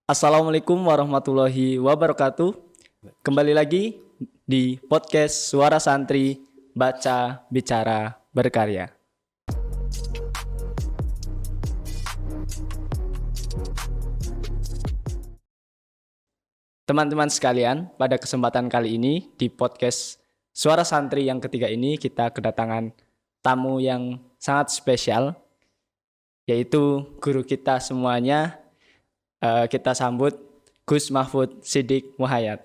Assalamualaikum warahmatullahi wabarakatuh. Kembali lagi di podcast Suara Santri Baca Bicara Berkarya. Teman-teman sekalian, pada kesempatan kali ini di podcast Suara Santri yang ketiga ini kita kedatangan tamu yang sangat spesial, yaitu guru kita semuanya. Kita sambut Gus Mahfud Siddiq Muhayyad.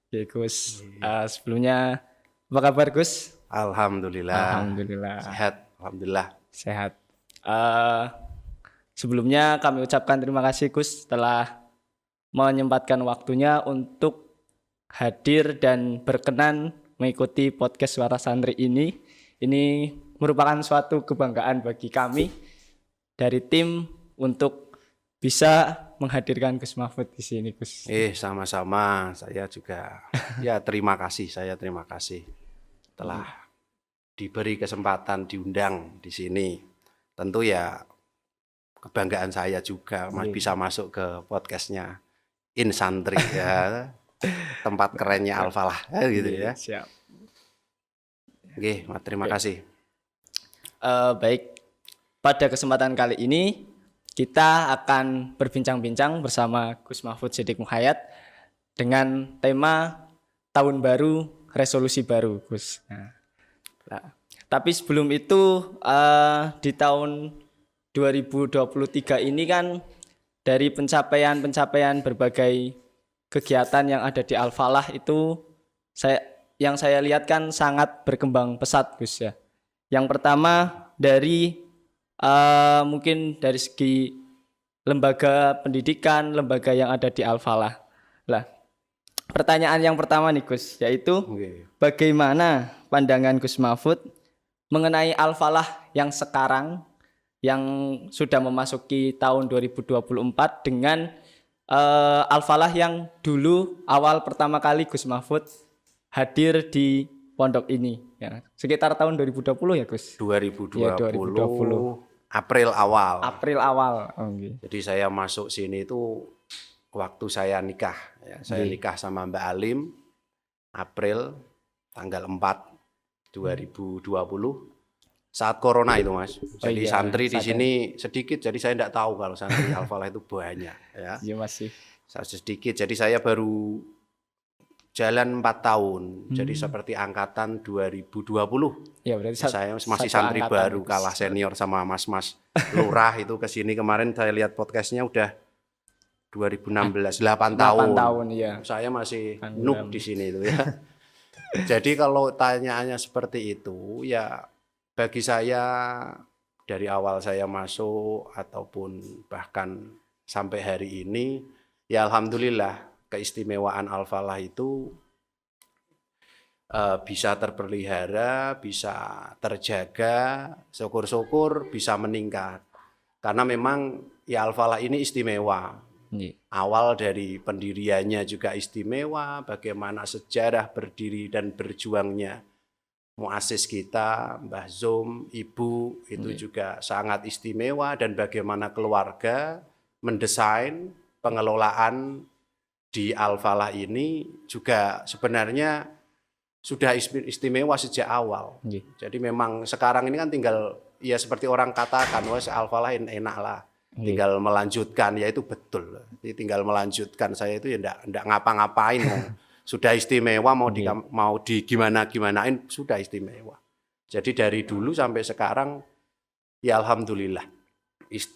Oke, Gus. Sebelumnya apa kabar, Gus? Alhamdulillah. Alhamdulillah. Sehat, alhamdulillah. Sehat. Sebelumnya kami ucapkan terima kasih, Gus, telah menyempatkan waktunya untuk hadir dan berkenan mengikuti podcast Suara Santri ini. Ini merupakan suatu kebanggaan bagi kami dari tim untuk bisa menghadirkan Gus Mahfud di sini, Gus. Sama-sama. Saya juga terima kasih. Saya terima kasih telah diberi kesempatan diundang di sini. Tentu ya kebanggaan saya juga bisa masuk ke podcastnya Insantri ya. Tempat kerennya Al-Falah gitu ya. Siap. Oke, terima kasih. Baik, pada kesempatan kali ini kita akan berbincang-bincang bersama Gus Mahfud Siddiq Muhayyad dengan tema Tahun Baru, Resolusi Baru, Gus. Nah, tapi sebelum itu di tahun 2023 ini kan dari pencapaian berbagai kegiatan yang ada di Al-Falah itu yang saya lihat kan sangat berkembang pesat, Gus ya. Yang pertama dari mungkin dari segi lembaga pendidikan, lembaga yang ada di Al-Falah. Lah, pertanyaan yang pertama nih, Gus, yaitu bagaimana pandangan Gus Mahfud mengenai Al-Falah yang sekarang yang sudah memasuki tahun 2024 dengan Al-Falah yang dulu awal pertama kali Gus Mahfud hadir di pondok ini ya, sekitar tahun 2020 ya, Gus? 2020, ya, 2020. April awal. Okay. Jadi saya masuk sini itu waktu saya nikah ya. Saya nikah sama Mbak Alim April tanggal 4 2020 saat corona itu, Mas. Jadi santri di sini sedikit, jadi saya enggak tahu kalau santri Al-Falah itu banyak ya. Iya, masih sedikit. Jadi saya baru jalan 4 tahun, jadi seperti angkatan 2020. Ya, berarti saya masih santri baru, kalah senior sama mas-mas lurah itu kesini kemarin. Saya lihat podcastnya udah 2016, 8 tahun. 8 tahun ya. Saya masih noob di sini itu ya. Jadi kalau tanyaannya seperti itu, ya bagi saya dari awal saya masuk ataupun bahkan sampai hari ini, ya alhamdulillah. Keistimewaan Al-Falah itu bisa terpelihara, bisa terjaga, syukur-syukur bisa meningkat. Karena memang ya Al-Falah ini istimewa. Awal dari pendiriannya juga istimewa, bagaimana sejarah berdiri dan berjuangnya muassis kita, Mbah Zum, Ibu, itu juga sangat istimewa, dan bagaimana keluarga mendesain pengelolaan di Al-Falah ini juga sebenarnya sudah istimewa sejak awal. Jadi memang sekarang ini kan tinggal ya seperti orang katakan, wes Al-Falah enak lah, tinggal melanjutkan, ya itu betul. Jadi tinggal melanjutkan, saya itu ya enggak ngapa-ngapain. Sudah istimewa, mau di gimana-gimanain sudah istimewa. Jadi dari dulu sampai sekarang ya alhamdulillah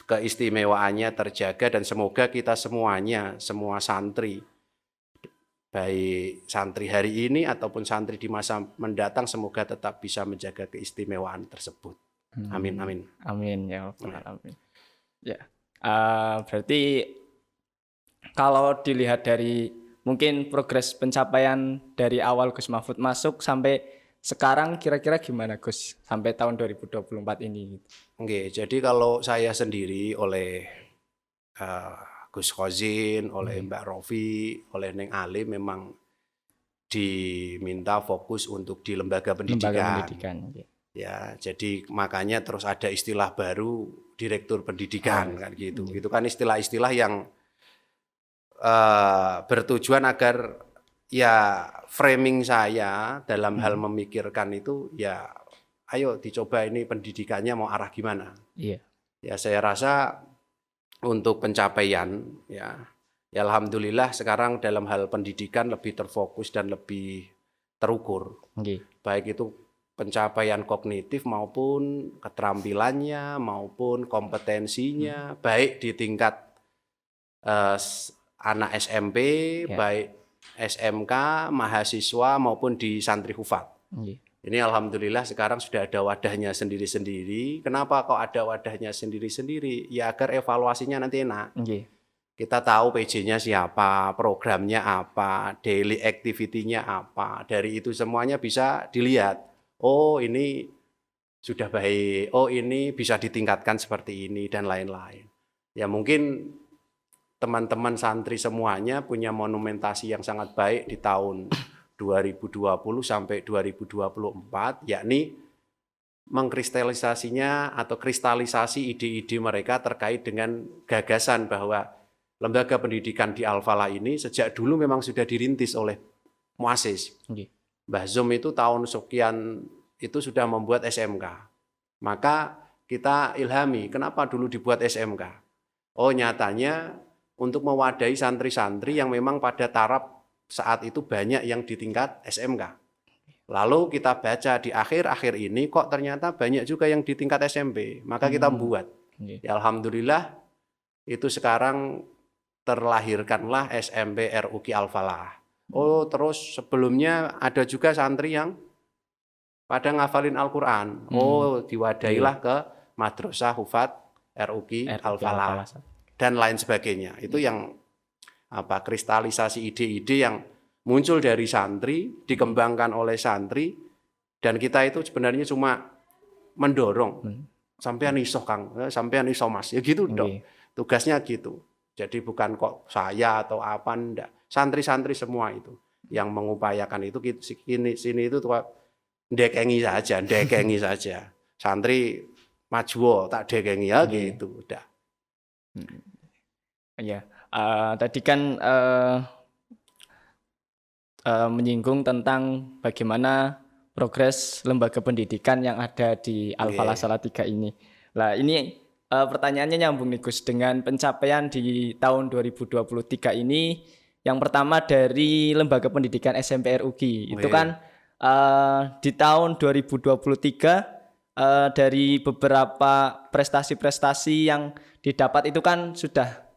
keistimewaannya terjaga, dan semoga kita semuanya, semua santri, baik santri hari ini ataupun santri di masa mendatang, semoga tetap bisa menjaga keistimewaan tersebut. Amin, amin. Amin ya Rabbal alamin. Ya, berarti kalau dilihat dari mungkin progres pencapaian dari awal Gus Mahfud masuk sampai sekarang, kira-kira gimana, Gus, sampai tahun 2024 ini? Oke, jadi kalau saya sendiri oleh Gus Khozin, oleh Mbak Rofi, oleh Neng Alim memang diminta fokus untuk di lembaga pendidikan. Ya, jadi makanya terus ada istilah baru direktur pendidikan kan gitu. Itu kan istilah-istilah yang bertujuan agar ya framing saya dalam hal memikirkan itu ya ayo dicoba ini pendidikannya mau arah gimana. Iya. Ya saya rasa untuk pencapaian ya alhamdulillah sekarang dalam hal pendidikan lebih terfokus dan lebih terukur. Baik itu pencapaian kognitif maupun keterampilannya maupun kompetensinya baik di tingkat anak SMP, baik SMK, mahasiswa maupun di santri hufat. Ini alhamdulillah sekarang sudah ada wadahnya sendiri-sendiri. Kenapa kok ada wadahnya sendiri-sendiri? Ya agar evaluasinya nanti enak. Kita tahu PJ-nya siapa, programnya apa, daily activity-nya apa. Dari itu semuanya bisa dilihat. Oh ini sudah baik, oh ini bisa ditingkatkan seperti ini dan lain-lain. Ya mungkin teman-teman santri semuanya punya monumentasi yang sangat baik di tahun 2020 sampai 2024, yakni mengkristalisasinya atau kristalisasi ide-ide mereka terkait dengan gagasan bahwa lembaga pendidikan di Al-Falah ini sejak dulu memang sudah dirintis oleh muassis. Mbah Zum itu tahun sekian itu sudah membuat SMK. Maka kita ilhami, kenapa dulu dibuat SMK? Oh nyatanya untuk mewadahi santri-santri yang memang pada taraf saat itu banyak yang di tingkat SMK. Lalu kita baca di akhir-akhir ini kok ternyata banyak juga yang di tingkat SMP. Maka kita buat. Ya alhamdulillah itu sekarang terlahirkanlah SMP RUQ Al-Falah. Oh terus sebelumnya ada juga santri yang pada ngafalin Al-Quran. Oh diwadahilah ke Madrasah Hufat RUQ Al-Falah. Dan lain sebagainya. Itu yang kristalisasi ide-ide yang muncul dari santri, dikembangkan oleh santri, dan kita itu sebenarnya cuma mendorong. Sampean iso Kang, sampean iso Mas, ya gitu dong. Tugasnya gitu. Jadi bukan kok saya atau apa, enggak. Santri-santri semua itu yang mengupayakan itu sini itu ndekengi saja. Santri maju tak dekengi ya gitu, udah. Ya, tadi kan menyinggung tentang bagaimana progres lembaga pendidikan yang ada di Al-Falah Salatiga ini. Nah, ini pertanyaannya nyambung nih Gus dengan pencapaian di tahun 2023 ini. Yang pertama dari lembaga pendidikan SMP RUQ. Itu kan di tahun 2023 dari beberapa prestasi-prestasi yang didapat itu kan sudah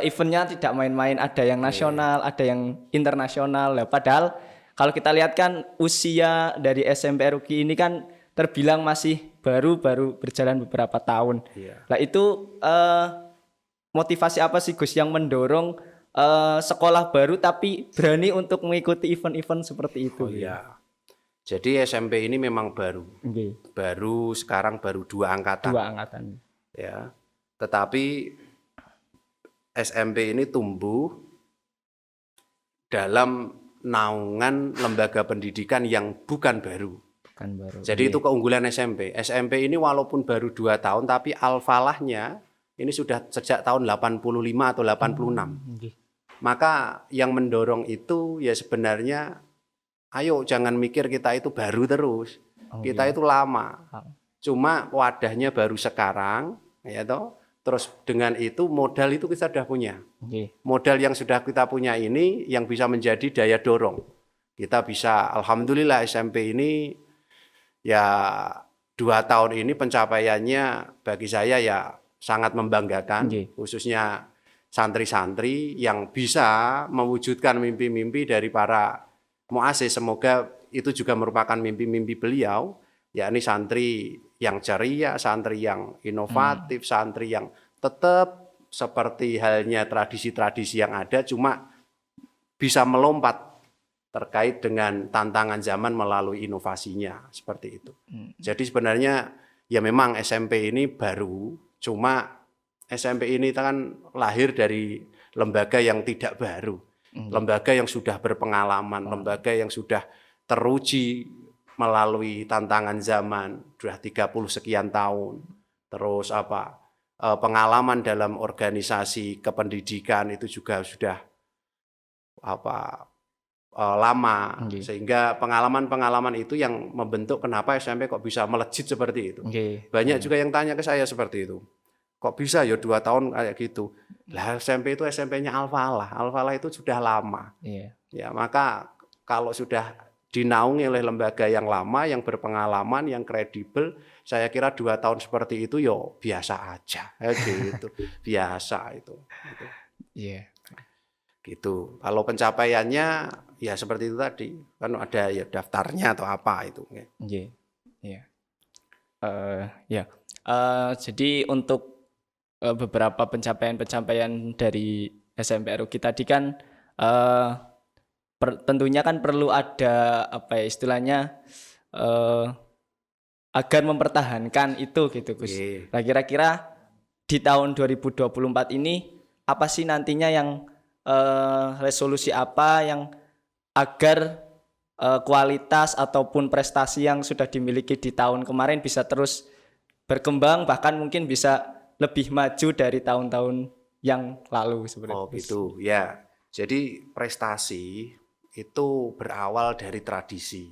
eventnya tidak main-main, ada yang nasional, ada yang internasional. Padahal kalau kita lihat kan usia dari SMP RUQ ini kan terbilang masih baru berjalan beberapa tahun. Nah itu motivasi apa sih Gus yang mendorong sekolah baru tapi berani untuk mengikuti event-event seperti itu? Jadi SMP ini memang baru. Baru sekarang baru 2 angkatan. 2 angkatan. Ya. Tetapi SMP ini tumbuh dalam naungan lembaga pendidikan yang bukan baru. Jadi itu keunggulan SMP. SMP ini walaupun baru 2 tahun tapi Al-Falahnya ini sudah sejak tahun 85 atau 86. Maka yang mendorong itu ya sebenarnya ayo jangan mikir kita itu baru terus. Kita itu lama. Cuma wadahnya baru sekarang, ya toh. Terus dengan itu modal itu kita sudah punya. Modal yang sudah kita punya ini yang bisa menjadi daya dorong. Kita bisa alhamdulillah SMP ini ya 2 tahun ini pencapaiannya bagi saya ya sangat membanggakan, khususnya santri-santri yang bisa mewujudkan mimpi-mimpi dari para muassis. Semoga itu juga merupakan mimpi-mimpi beliau, yakni santri yang ceria, santri yang inovatif, santri yang tetap seperti halnya tradisi-tradisi yang ada, cuma bisa melompat terkait dengan tantangan zaman melalui inovasinya, seperti itu. Jadi sebenarnya ya memang SMP ini baru, cuma SMP ini kan lahir dari lembaga yang tidak baru. Lembaga yang sudah berpengalaman, lembaga yang sudah teruji melalui tantangan zaman, sudah 30 sekian tahun. Terus pengalaman dalam organisasi kependidikan itu juga sudah lama, sehingga pengalaman-pengalaman itu yang membentuk kenapa SMP kok bisa melejit seperti itu. Banyak juga yang tanya ke saya seperti itu. Kok bisa ya 2 tahun kayak gitu? Lah SMP itu SMP-nya Al-Falah. Al-Falah itu sudah lama. Ya, maka kalau sudah dinaungi oleh lembaga yang lama, yang berpengalaman, yang kredibel, saya kira 2 tahun seperti itu yo biasa aja. Gitu. Biasa itu. Gitu. Kalau pencapaiannya ya seperti itu tadi. Kan ada ya daftarnya atau apa itu. Jadi untuk beberapa pencapaian-pencapaian dari SMP RUG tadi kan tentunya kan perlu ada apa ya istilahnya agar mempertahankan itu gitu Gus. Nah, kira-kira di tahun 2024 ini apa sih nantinya yang resolusi apa yang agar kualitas ataupun prestasi yang sudah dimiliki di tahun kemarin bisa terus berkembang, bahkan mungkin bisa lebih maju dari tahun-tahun yang lalu sebenarnya. Gitu ya. Jadi prestasi itu berawal dari tradisi.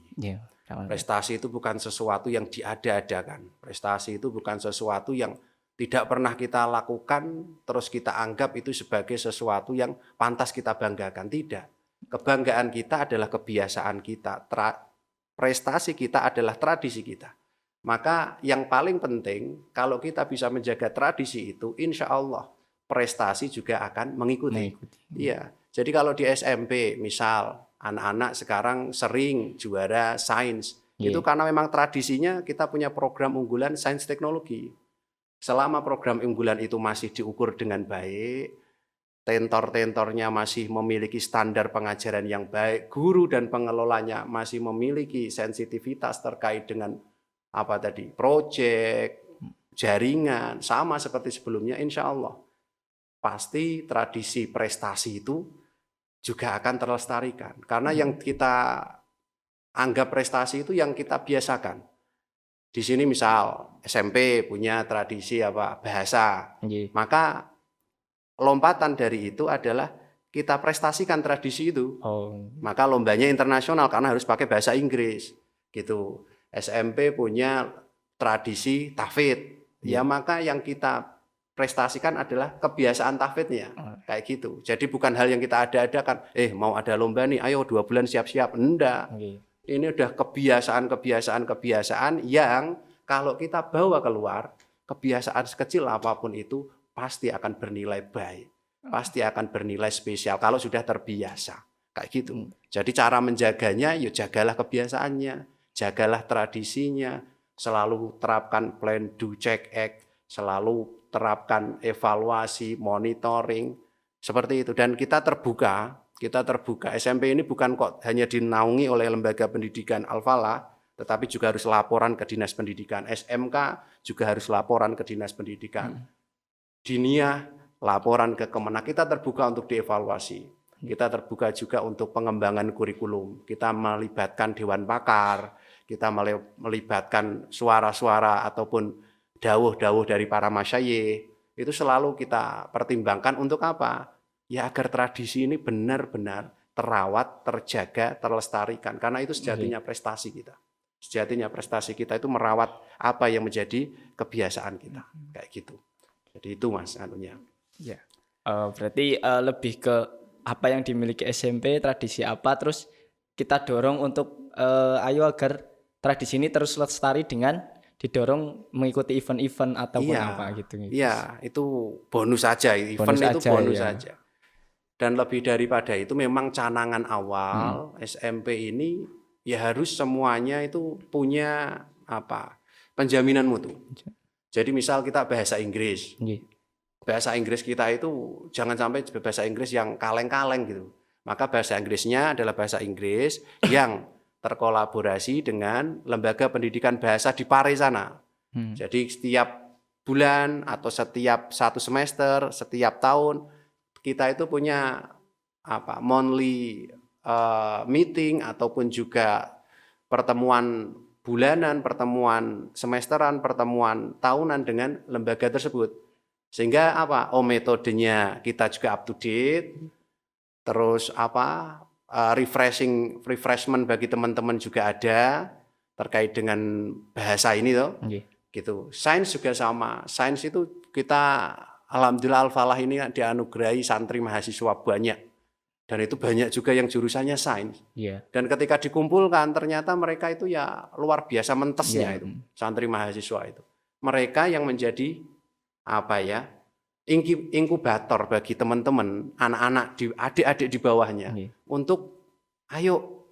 Prestasi itu bukan sesuatu yang diada-adakan. Prestasi itu bukan sesuatu yang tidak pernah kita lakukan terus kita anggap itu sebagai sesuatu yang pantas kita banggakan. Tidak. Kebanggaan kita adalah kebiasaan kita. Prestasi kita adalah tradisi kita. Maka yang paling penting kalau kita bisa menjaga tradisi itu, insya Allah prestasi juga akan mengikuti. Iya. Jadi kalau di SMP misal anak-anak sekarang sering juara sains, itu karena memang tradisinya kita punya program unggulan sains teknologi. Selama program unggulan itu masih diukur dengan baik, tentor-tentornya masih memiliki standar pengajaran yang baik, guru dan pengelolanya masih memiliki sensitivitas terkait dengan proyek, jaringan, sama seperti sebelumnya, insya Allah pasti tradisi prestasi itu juga akan terlestarikan. Karena yang kita anggap prestasi itu yang kita biasakan. Di sini misal SMP punya tradisi bahasa, maka lompatan dari itu adalah kita prestasikan tradisi itu. Maka lombanya internasional karena harus pakai bahasa Inggris, gitu. SMP punya tradisi tahfidz, ya maka yang kita prestasikan adalah kebiasaan tahfidznya, kayak gitu. Jadi bukan hal yang kita ada-adakan, mau ada lomba nih, ayo 2 bulan siap-siap, enggak. Ini udah kebiasaan yang kalau kita bawa keluar, kebiasaan sekecil apapun itu pasti akan bernilai baik, pasti akan bernilai spesial kalau sudah terbiasa, kayak gitu. Jadi cara menjaganya, yuk jagalah kebiasaannya. Jagalah tradisinya, selalu terapkan plan, do, check, act, selalu terapkan evaluasi, monitoring, seperti itu. Dan kita terbuka. SMP ini bukan kok hanya dinaungi oleh lembaga pendidikan Al-Falah, tetapi juga harus laporan ke Dinas Pendidikan. SMK juga harus laporan ke Dinas Pendidikan. Diniyah, laporan ke Kemenak. Kita terbuka untuk dievaluasi. Kita terbuka juga untuk pengembangan kurikulum. Kita melibatkan Dewan Pakar, kita melibatkan suara-suara ataupun dawuh-dawuh dari para masyayikh. Itu selalu kita pertimbangkan untuk apa? Ya agar tradisi ini benar-benar terawat, terjaga, terlestarikan. Karena itu sejatinya prestasi kita. Sejatinya prestasi kita itu merawat apa yang menjadi kebiasaan kita. Kayak gitu. Jadi itu Mas anunya. Berarti lebih ke apa yang dimiliki SMP, tradisi apa, terus kita dorong untuk ayo agar tradisi ini terus lestari dengan didorong mengikuti event-event ataupun apa gitu. Iya, itu bonus saja, event itu bonus saja. Dan lebih daripada itu memang canangan awal SMP ini ya harus semuanya itu punya penjaminan mutu. Jadi misal kita bahasa Inggris. Bahasa Inggris kita itu jangan sampai bahasa Inggris yang kaleng-kaleng gitu. Maka bahasa Inggrisnya adalah bahasa Inggris yang terkolaborasi dengan lembaga pendidikan bahasa di Pare sana. Jadi setiap bulan atau setiap 1 semester, setiap tahun kita itu punya monthly meeting ataupun juga pertemuan bulanan, pertemuan semesteran, pertemuan tahunan dengan lembaga tersebut. Sehingga apa? Oh, metodenya kita juga up to date. Terus apa? Refreshment bagi teman-teman juga ada terkait dengan bahasa ini toh. Gitu. Sains juga sama. Sains itu kita alhamdulillah Al-Falah ini dianugerahi santri mahasiswa banyak. Dan itu banyak juga yang jurusannya sains. Dan ketika dikumpulkan ternyata mereka itu ya luar biasa mentesnya itu. Santri mahasiswa itu. Mereka yang menjadi apa ya? Inkubator bagi teman-teman, anak-anak, adik-adik di bawahnya untuk ayo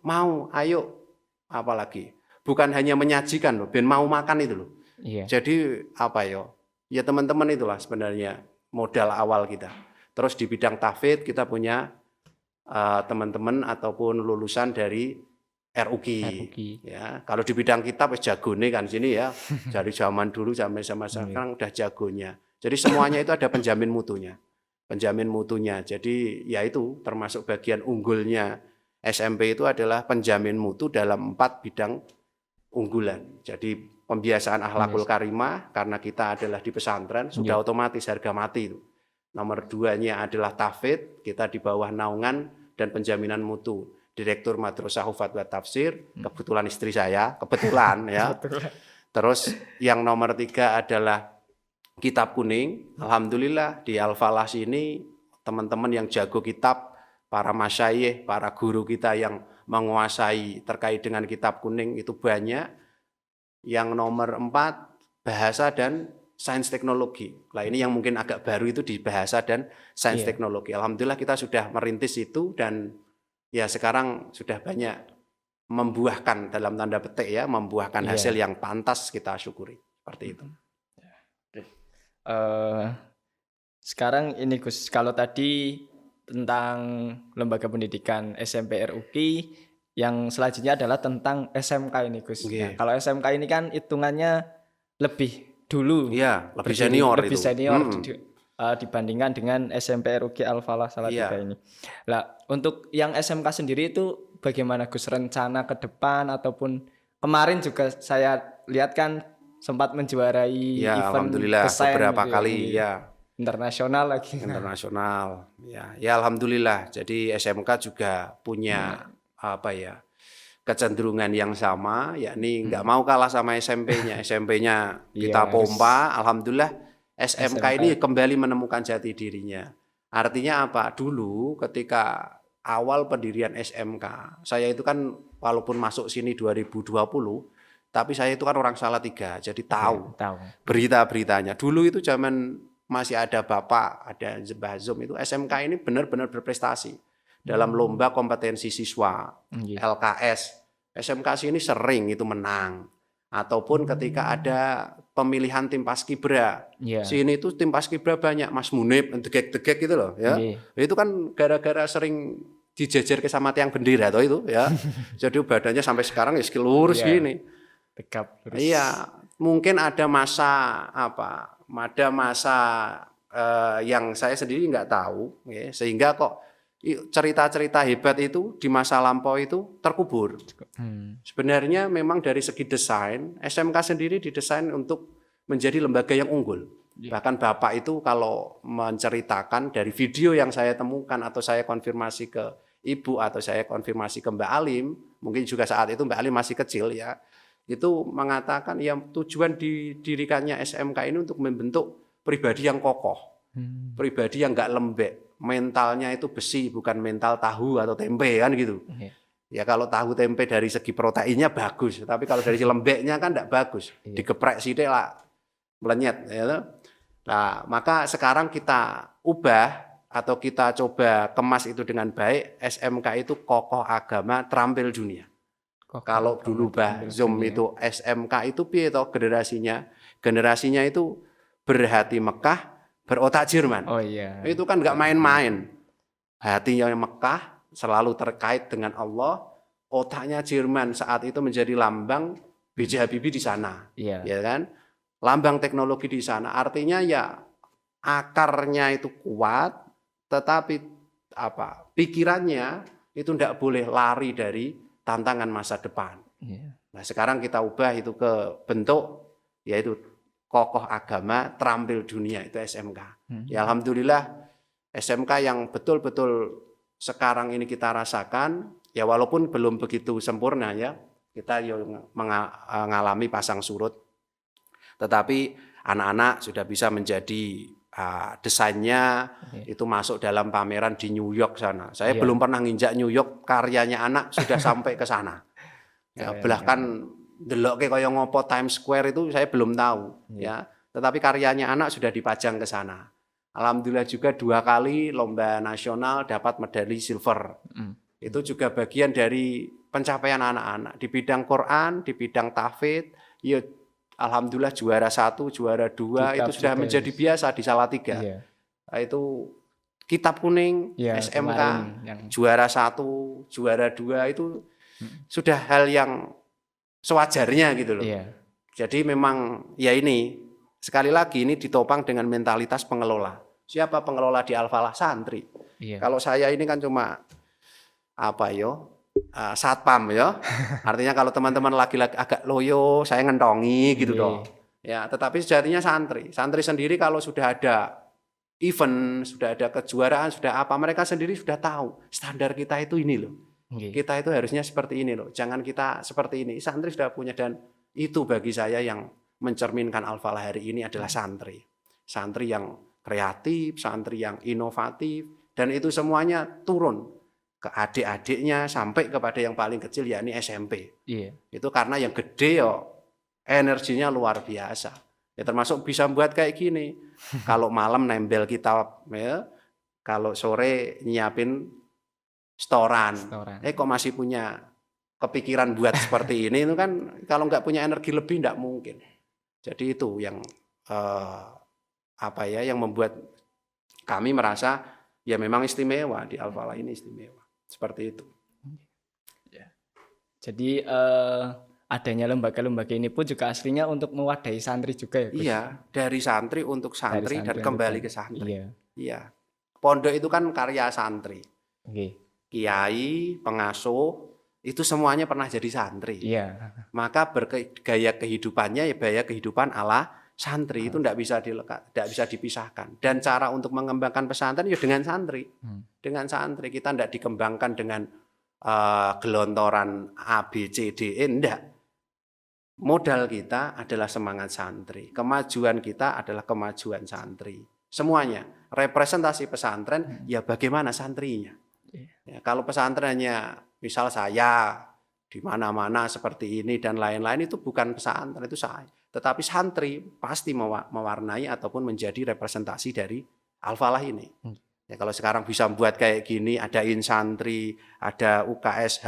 apalagi bukan hanya menyajikan loh, ben mau makan itu loh. Jadi apa ya teman-teman itulah sebenarnya modal awal kita. Terus di bidang tahfidz kita punya teman-teman ataupun lulusan dari RUQ. Ya, kalau di bidang kitab jagone kan sini ya, dari zaman dulu sampai sekarang udah jagonya. Jadi semuanya itu ada penjamin mutunya. Jadi ya itu termasuk bagian unggulnya SMP itu adalah penjamin mutu dalam 4 bidang unggulan. Jadi pembiasaan akhlakul karimah karena kita adalah di pesantren sudah otomatis harga mati itu. Nomor 2-nya adalah tahfidz, kita di bawah naungan dan penjaminan mutu Direktur Madrasah Hufadz wa Tafsir, kebetulan istri saya, kebetulan ya. Terus yang nomor 3 adalah kitab kuning. Alhamdulillah di Al-Falah sini teman-teman yang jago kitab, para masyayikh, para guru kita yang menguasai terkait dengan kitab kuning itu banyak. Yang nomor 4 bahasa dan sains teknologi. Nah ini yang mungkin agak baru itu di bahasa dan sains teknologi. Alhamdulillah kita sudah merintis itu dan ya sekarang sudah banyak membuahkan dalam tanda petik ya, membuahkan hasil yang pantas kita syukuri. Seperti itu. Sekarang ini Gus, kalau tadi tentang lembaga pendidikan SMP RUQ, yang selanjutnya adalah tentang SMK ini Gus. Nah, kalau SMK ini kan hitungannya lebih dulu. Iya, lebih senior lebih senior dibandingkan dengan SMP RUQ Al-Falah Salatiga ini. Nah, untuk yang SMK sendiri itu bagaimana Gus, rencana ke depan ataupun kemarin juga saya lihat kan sempat menjuarai event alhamdulillah beberapa kali internasional lagi. Internasional. Ya alhamdulillah. Jadi SMK juga punya kecenderungan yang sama, yakni nggak mau kalah sama SMP-nya. SMP-nya kita pompa, alhamdulillah SMK ini kembali menemukan jati dirinya. Artinya apa? Dulu ketika awal pendirian SMK, saya itu kan walaupun masuk sini 2020, tapi saya itu kan orang Salatiga, jadi tahu berita-beritanya. Dulu itu zaman masih ada Bapak, ada Mbah Zum, itu SMK ini benar-benar berprestasi. Dalam lomba kompetensi siswa, LKS, SMK sini sering itu menang. Ataupun ketika ada pemilihan tim paskibra, sini itu tim paskibra banyak, Mas Munib, degek-degek gitu loh. Ya. Itu kan gara-gara sering dijejer ke sama tiang bendera toh itu ya. Jadi badannya sampai sekarang ya lurus gini. Tegap lurus. Iya, mungkin ada masa yang saya sendiri nggak tahu, ya, sehingga kok cerita-cerita hebat itu di masa lampau itu terkubur. Sebenarnya memang dari segi desain, SMK sendiri didesain untuk menjadi lembaga yang unggul. Bahkan Bapak itu kalau menceritakan dari video yang saya temukan atau saya konfirmasi ke Ibu atau saya konfirmasi ke Mbak Alim, mungkin juga saat itu Mbak Alim masih kecil ya, itu mengatakan ya tujuan didirikannya SMK ini untuk membentuk pribadi yang kokoh, pribadi yang nggak lembek. Mentalnya itu besi, bukan mental tahu atau tempe kan gitu. Ya kalau tahu tempe dari segi proteinnya bagus, tapi kalau dari segi lembeknya kan tidak bagus. Digeprek sidik lah melenyet. Ya. Nah maka sekarang kita ubah atau kita coba kemas itu dengan baik. SMK itu kokoh agama, terampil dunia. Kalau dulu Mbah Zum itu SMK itu piye toh generasinya? Generasinya itu berhati Mekah, berotak Jerman. Oh iya. Itu kan nggak main-main. Hatinya Mekah selalu terkait dengan Allah, otaknya Jerman saat itu menjadi lambang B.J. Habibie di sana. Ya kan? Lambang teknologi di sana. Artinya ya akarnya itu kuat, tetapi pikirannya itu tidak boleh lari dari tantangan masa depan. Nah, sekarang kita ubah itu ke bentuk yaitu kokoh agama terampil dunia itu SMK. Ya alhamdulillah SMK yang betul-betul sekarang ini kita rasakan, ya walaupun belum begitu sempurna ya, kita mengalami pasang surut. Tetapi anak-anak sudah bisa menjadi desainnya itu masuk dalam pameran di New York sana. Saya belum pernah nginjak New York, karyanya anak sudah sampai ke sana. Ya, bahkan deloke kaya ngopo Times Square itu saya belum tahu ya. Tetapi karyanya anak sudah dipajang ke sana. Alhamdulillah juga 2 kali lomba nasional dapat medali silver. Itu juga bagian dari pencapaian anak-anak di bidang Quran, di bidang tahfidz. Ya alhamdulillah juara 1, juara 2 itu sudah menjadi biasa di Salatiga. Nah, itu kitab kuning SMK juara 1, juara 2 itu sudah hal yang sewajarnya gitu loh. Jadi memang ya ini sekali lagi ini ditopang dengan mentalitas pengelola. Siapa pengelola di Al-Falah? Santri. Kalau saya ini kan cuma satpam ya. Artinya kalau teman-teman lagi agak loyo, saya ngentongi gitu dong. Ya, tetapi sejatinya santri. Santri sendiri kalau sudah ada event, sudah ada kejuaraan, sudah apa, mereka sendiri sudah tahu standar kita itu ini loh. Kita itu harusnya seperti ini loh. Jangan kita seperti ini. Santri sudah punya, dan itu bagi saya yang mencerminkan Al-Falah hari ini adalah santri. Santri yang kreatif, santri yang inovatif, dan itu semuanya turun ke adik-adiknya sampai kepada yang paling kecil yakni SMP. Itu karena yang gede energinya luar biasa. Ya termasuk bisa buat kayak gini. Kalau malam nempel kitab ya, kalau sore nyiapin setoran. Kok masih punya kepikiran buat seperti ini, itu kan kalau nggak punya energi lebih nggak mungkin. Jadi itu yang yang membuat kami merasa ya memang istimewa di Al-Falah ini istimewa. Seperti itu. Jadi adanya lembaga-lembaga ini pun juga aslinya untuk mewadahi santri juga ya, Gus? Iya, dari santri untuk santri dan kembali ke santri. Iya. Pondok itu kan karya santri. Kiai, pengasuh, itu semuanya pernah jadi santri. Maka gaya kehidupannya ya gaya kehidupan ala santri, itu tidak bisa dipisahkan. Dan cara untuk mengembangkan pesantren ya dengan santri. Dengan santri kita tidak dikembangkan dengan gelontoran A, B, C, D, E, enggak. Modal kita adalah semangat santri. Kemajuan kita adalah kemajuan santri. Semuanya. Representasi pesantren ya bagaimana santrinya. Ya, kalau pesantrennya misal saya di mana-mana seperti ini dan lain-lain, itu bukan pesantren, itu saya. Tetapi santri pasti mewarnai ataupun menjadi representasi dari Al-Falah ini. Ya, kalau sekarang bisa buat kayak gini, ada insantri, ada UKSH,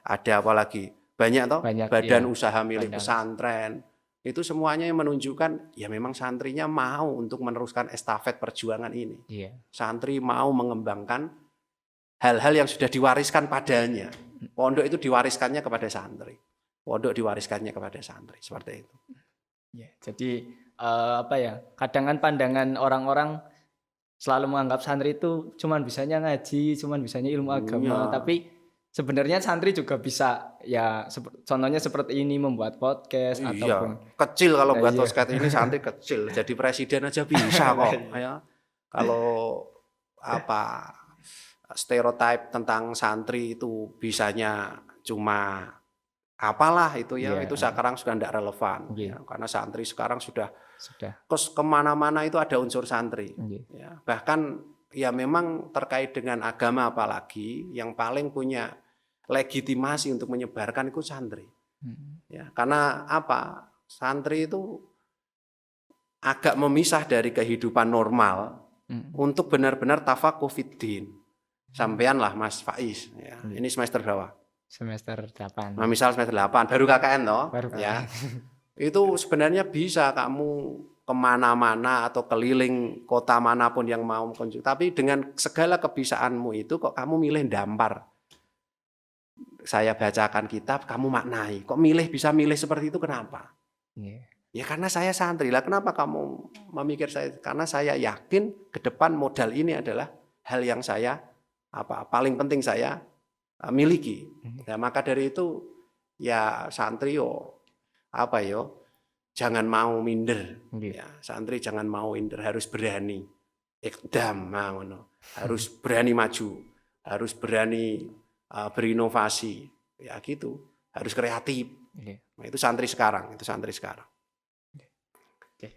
ada apa lagi? Banyak toh, badan usaha milik pesantren. Itu semuanya yang menunjukkan ya memang santrinya mau untuk meneruskan estafet perjuangan ini. Santri mau mengembangkan hal-hal yang sudah diwariskan padanya. Pondok itu diwariskannya kepada santri. Pondok diwariskannya kepada santri. Seperti itu. Jadi kadang kan pandangan orang-orang selalu menganggap santri itu cuman bisanya ngaji, cuman bisanya ilmu agama. Tapi sebenarnya santri juga bisa ya contohnya seperti ini, membuat podcast ataupun kecil. Kalau buat podcast ini santri kecil. Jadi presiden aja bisa kok. Ya. Kalau stereotip tentang santri itu bisanya cuma apalah itu ya, itu sekarang sudah tidak relevan ya, karena santri sekarang sudah kemana-mana itu ada unsur santri ya. Bahkan ya memang terkait dengan agama apalagi yang paling punya legitimasi untuk menyebarkan itu santri ya, karena santri itu agak memisah dari kehidupan normal untuk benar-benar tafakuh fiddin. Sampean lah Mas Faiz ya. Ini semester berapa? Semester 8. Nah, misal semester 8 baru KKN toh ya. Itu sebenarnya bisa kamu kemana-mana atau keliling kota manapun yang mau kunjung. Tapi dengan segala kebisaanmu itu kok kamu milih dampar. Saya bacakan kitab, kamu maknai. Kok bisa milih seperti itu, kenapa? Ya karena saya santri lah. Kenapa kamu memikir saya? Karena saya yakin ke depan modal ini adalah hal yang saya paling penting saya miliki. Nah, maka dari itu ya santri jangan mau minder. Nggih. Ya, santri jangan mau minder, harus berani. Ikdam, ngono. Harus berani maju, harus berani berinovasi. Ya gitu, harus kreatif. Nggih. Nah, itu santri sekarang. Oke,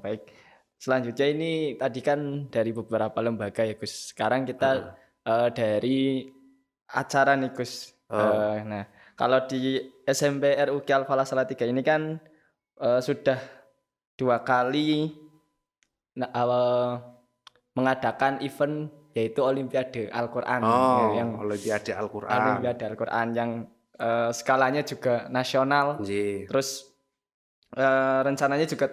baik. Selanjutnya ini tadi kan dari beberapa lembaga ya Gus. Sekarang kita dari acara nih Gus. Nah, kalau di SMP RUK Al-Falah Salatiga ini kan sudah 2 kali mengadakan event yaitu Olimpiade Al-Qur'an. Yang Olimpiade Al-Qur'an. Olimpiade Al-Qur'an yang skalanya juga nasional. Nggih. Terus rencananya juga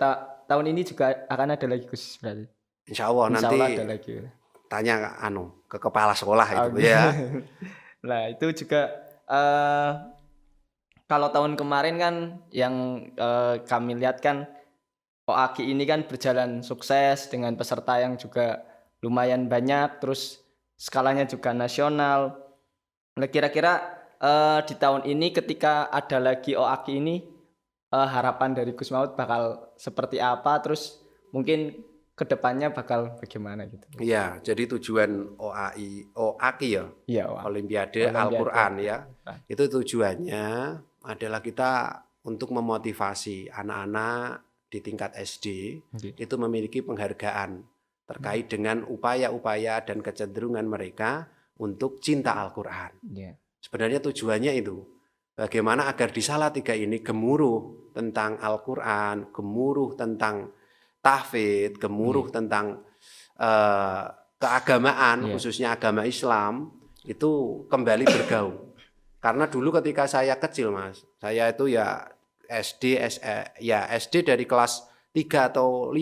tahun ini juga akan ada lagi Gus berarti. Insya Allah nanti ada lagi. Tanya ke kepala sekolah itu ya. Nah, itu juga kalau tahun kemarin kan yang kami lihat kan OAKI ini kan berjalan sukses dengan peserta yang juga lumayan banyak, terus skalanya juga nasional. Nah, kira-kira di tahun ini ketika ada lagi OAKI ini harapan dari Gus Mahfud bakal seperti apa, terus mungkin kedepannya bakal bagaimana gitu? Iya, jadi tujuan OAKI ya, iya, Olimpiade Al-Qur'an ya, itu tujuannya adalah kita untuk memotivasi anak-anak di tingkat SD itu memiliki penghargaan terkait dengan upaya-upaya dan kecenderungan mereka untuk cinta Al-Qur'an. Sebenarnya tujuannya itu, bagaimana agar di Salatiga ini gemuruh tentang Al-Qur'an, gemuruh tentang tahfidz, gemuruh tentang keagamaan, khususnya agama Islam, itu kembali bergaung. Karena dulu ketika saya kecil Mas, saya itu ya SD dari kelas 3 atau 5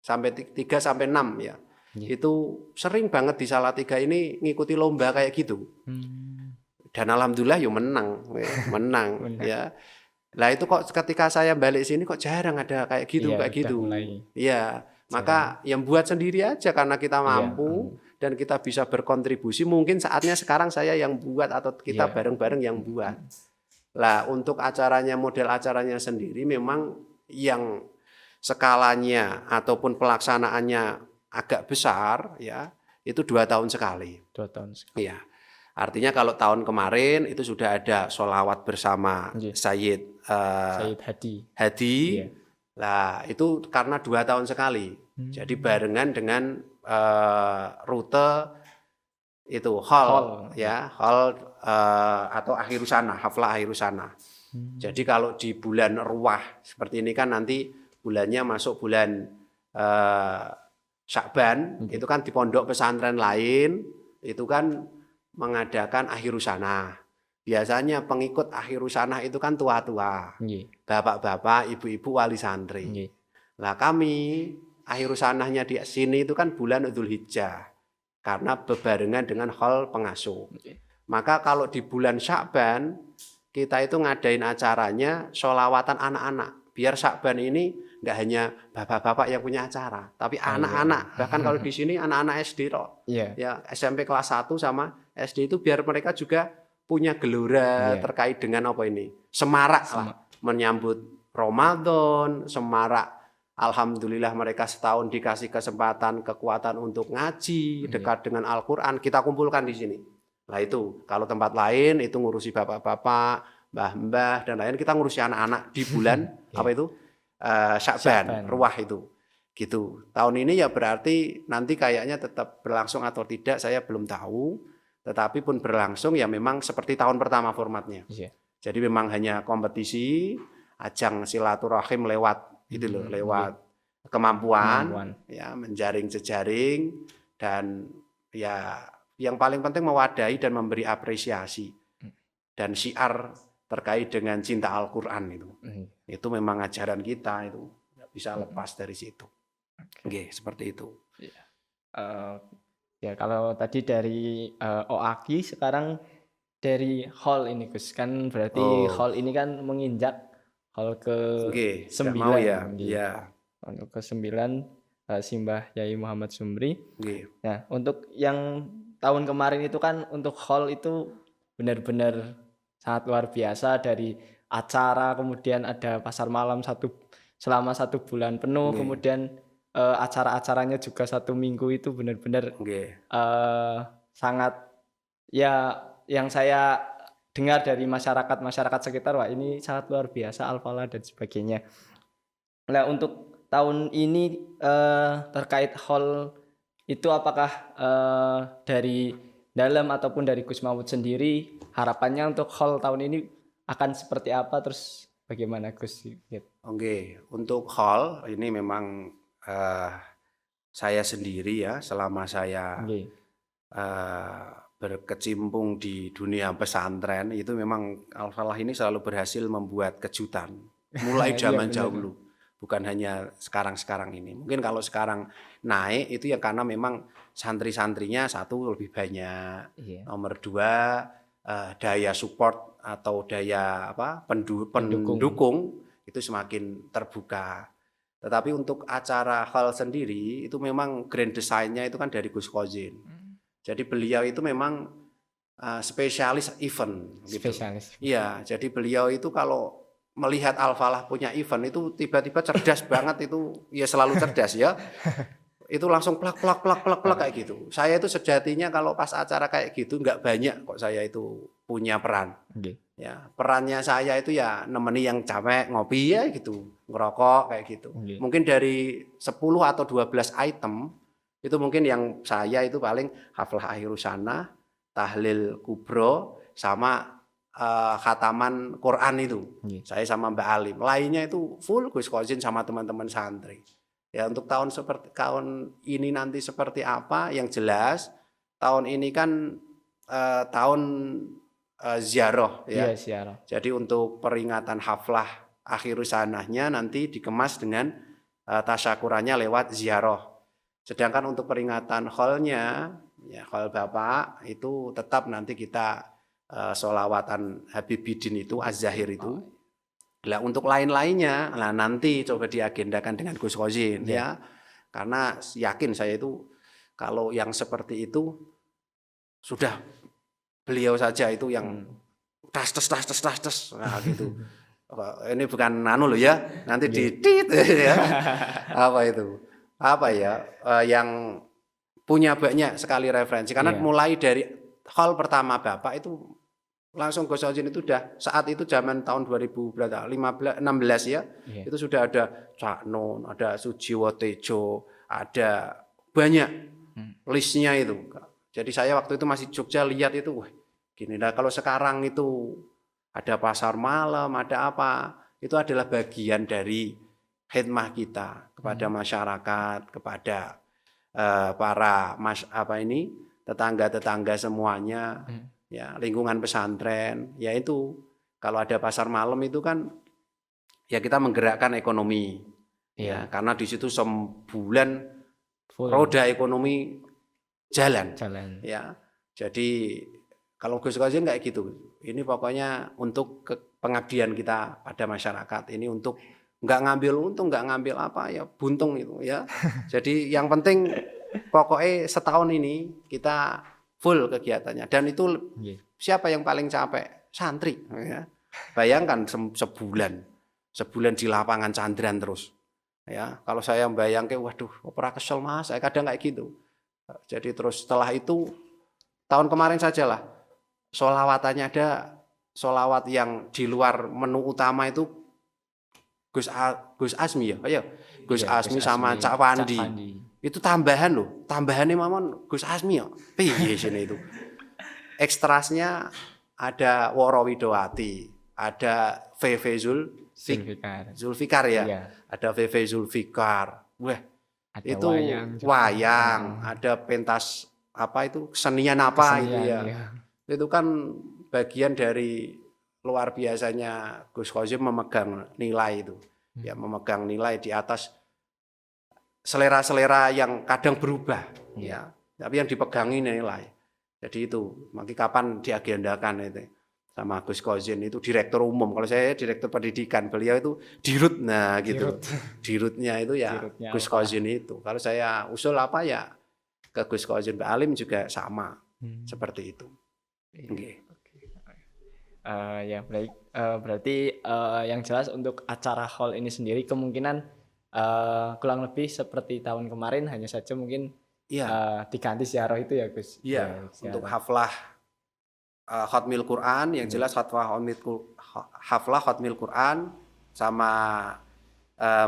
sampai 3 sampai 6 ya. Itu sering banget di Salatiga ini ngikuti lomba kayak gitu. Dan alhamdulillah ya menang ya. Lah itu kok ketika saya balik sini kok jarang ada kayak gitu. Iya, maka yang buat sendiri aja karena kita mampu dan kita bisa berkontribusi. Mungkin saatnya sekarang saya yang buat atau kita bareng-bareng yang buat. Lah untuk acaranya, model acaranya sendiri memang yang skalanya ataupun pelaksanaannya agak besar ya, itu 2 tahun sekali. 2 tahun sekali. Iya. Artinya kalau tahun kemarin itu sudah ada sholawat bersama Sayyid Hadi. Lah itu karena 2 tahun sekali. Jadi barengan dengan rute itu hall atau haflah akhirusana. Jadi kalau di bulan Ruwah seperti ini kan nanti bulannya masuk bulan Sya'ban, itu kan di pondok pesantren lain itu kan mengadakan akhirusana. Biasanya pengikut akhirusana itu kan tua-tua, bapak-bapak, ibu-ibu wali santri. Lah kami akhirusanahnya di sini itu kan bulan Dzulhijjah karena bebarengan dengan haul pengasuh. Maka kalau di bulan Sya'ban kita itu ngadain acaranya sholawatan anak-anak. Biar Sya'ban ini nggak hanya bapak-bapak yang punya acara, tapi anak-anak. Bahkan kalau di sini anak-anak SD ya SMP kelas 1 sama SD itu biar mereka juga punya gelora terkait dengan apa ini? Semarak lah menyambut Ramadan, semarak. Alhamdulillah mereka setahun dikasih kesempatan, kekuatan untuk ngaji, dekat dengan Al-Qur'an, kita kumpulkan di sini. Nah itu, kalau tempat lain itu ngurusi bapak-bapak, mbah-mbah dan lain, kita ngurusi anak-anak di bulan apa itu? Sya'ban, Ruwah itu. Gitu. Tahun ini ya berarti nanti kayaknya tetap berlangsung atau tidak saya belum tahu, tetapi pun berlangsung ya memang seperti tahun pertama formatnya. Jadi memang hanya kompetisi, ajang silaturahim lewat gitu loh, lewat kemampuan ya menjaring jejaring dan ya yang paling penting mewadahi dan memberi apresiasi dan syiar terkait dengan cinta Al-Qur'an itu. Itu memang ajaran kita itu nggak bisa lepas dari situ. Oke, seperti itu. Ya kalau tadi dari OAKI sekarang dari hall ini Gus, kan berarti hall ini kan menginjak hall ke-9 Hall ke-9 Simbah Yai Muhammad Sumri. Nah, untuk yang tahun kemarin itu kan untuk hall itu benar-benar sangat luar biasa dari acara, kemudian ada pasar malam selama 1 bulan penuh, kemudian acara-acaranya juga 1 minggu, itu benar-benar sangat, ya yang saya dengar dari masyarakat sekitar, wah ini sangat luar biasa Al-Falah dan sebagainya. Nah, untuk tahun ini terkait hall itu, apakah dari dalam ataupun dari Gus Mahfud sendiri, harapannya untuk hall tahun ini akan seperti apa, terus bagaimana Gus? Untuk hall ini memang saya sendiri ya, selama saya berkecimpung di dunia pesantren itu memang Al-Falah ini selalu berhasil membuat kejutan mulai zaman dahulu, bukan hanya sekarang ini. Mungkin kalau sekarang naik itu ya karena memang santri-santrinya satu lebih banyak, nomor dua daya support atau daya pendukung itu semakin terbuka. Tetapi untuk acara hall sendiri itu memang grand design-nya itu kan dari Gus Kozin. Jadi beliau itu memang spesialis event gitu. Iya, jadi beliau itu kalau melihat Al-Falah punya event itu tiba-tiba cerdas banget, itu ya selalu cerdas ya. Itu langsung plak kayak gitu. Saya itu sejatinya kalau pas acara kayak gitu nggak banyak kok saya itu punya peran. Ya, perannya saya itu ya nemeni yang capek ngopi ya gitu, ngerokok kayak gitu. Mungkin dari 10 atau 12 item itu mungkin yang saya itu paling haflah akhirus sanah, tahlil kubro, sama khataman Quran itu. Saya sama Mbak Alim. Lainnya itu full Gus Kozin sama teman-teman santri. Ya, untuk tahun ini nanti seperti apa, yang jelas tahun ini kan tahun ziarah ya. Ziarah. Jadi untuk peringatan haflah akhirus sanahnya nanti dikemas dengan tasyakurannya lewat ziarah. Sedangkan untuk peringatan hallnya, ya hall Bapak itu tetap nanti kita sholawatan Habibidin itu, Az-Zahir itu. Nah, untuk lain-lainnya, nah nanti coba diagendakan dengan Gus Kozin ya. Karena yakin saya itu kalau yang seperti itu sudah beliau saja itu yang tas. Nah gitu. Ini bukan loh ya, nanti ditit ya. Apa ya, yang punya banyak sekali referensi. Karena mulai dari hall pertama Bapak itu langsung Gus Kozin itu udah saat itu zaman tahun 2016 ya. Itu sudah ada Cak Nun, ada Sujiwo Tejo, ada banyak listnya itu. Jadi saya waktu itu masih Jogja lihat itu, wah gini. Nah kalau sekarang itu ada pasar malam, ada apa, itu adalah bagian dari khidmah kita kepada masyarakat, kepada para tetangga-tetangga semuanya, ya lingkungan pesantren. Ya itu kalau ada pasar malam itu kan ya kita menggerakkan ekonomi, ya karena di situ sebulan roda ekonomi jalan. Ya jadi kalau Gus Kozin kayak gitu, ini pokoknya untuk pengabdian kita pada masyarakat, ini untuk nggak ngambil untung, nggak ngambil apa ya buntung itu ya. Jadi yang penting pokoknya setahun ini kita full kegiatannya, dan itu siapa yang paling capek? Santri ya. Bayangkan sebulan di lapangan candran terus ya. Kalau saya bayangke, waduh opera kesel Mas, saya kadang kayak gitu. Jadi terus setelah itu tahun kemarin sajalah sholawatannya ada sholawat yang di luar menu utama itu Gus Asmi ya, Gus Asmi sama Cak Wandi. Itu tambahan loh, tambahannya mamon Gus Asmi ya. Piye sini itu. Ekstrasnya ada Woro Widowati, ada VV Zulfikar ya. Ada VV Zulfikar. Wah, ada itu wayang, ada pentas kesenian apa itu ya. Itu kan bagian dari luar biasanya Gus Kozin memegang nilai itu. Ya, memegang nilai di atas selera-selera yang kadang berubah ya. Tapi yang dipegangi nilai. Jadi itu, mungkin kapan diagendakan itu sama Gus Kozin itu direktur umum. Kalau saya direktur pendidikan, beliau itu dirut. Nah, gitu. Dirutnya itu ya Gus Kozin itu. Kalau saya usul apa ya ke Gus Kozin, Mbak Alim juga sama. Seperti itu. Ya baik. Berarti yang jelas untuk acara hall ini sendiri kemungkinan kurang lebih seperti tahun kemarin, hanya saja mungkin Iya, diganti ziarah itu ya Gus. iya. Ya, Untuk ziarah. haflah Khatmil Quran, yang Iya. jelas haflah Khatmil Quran sama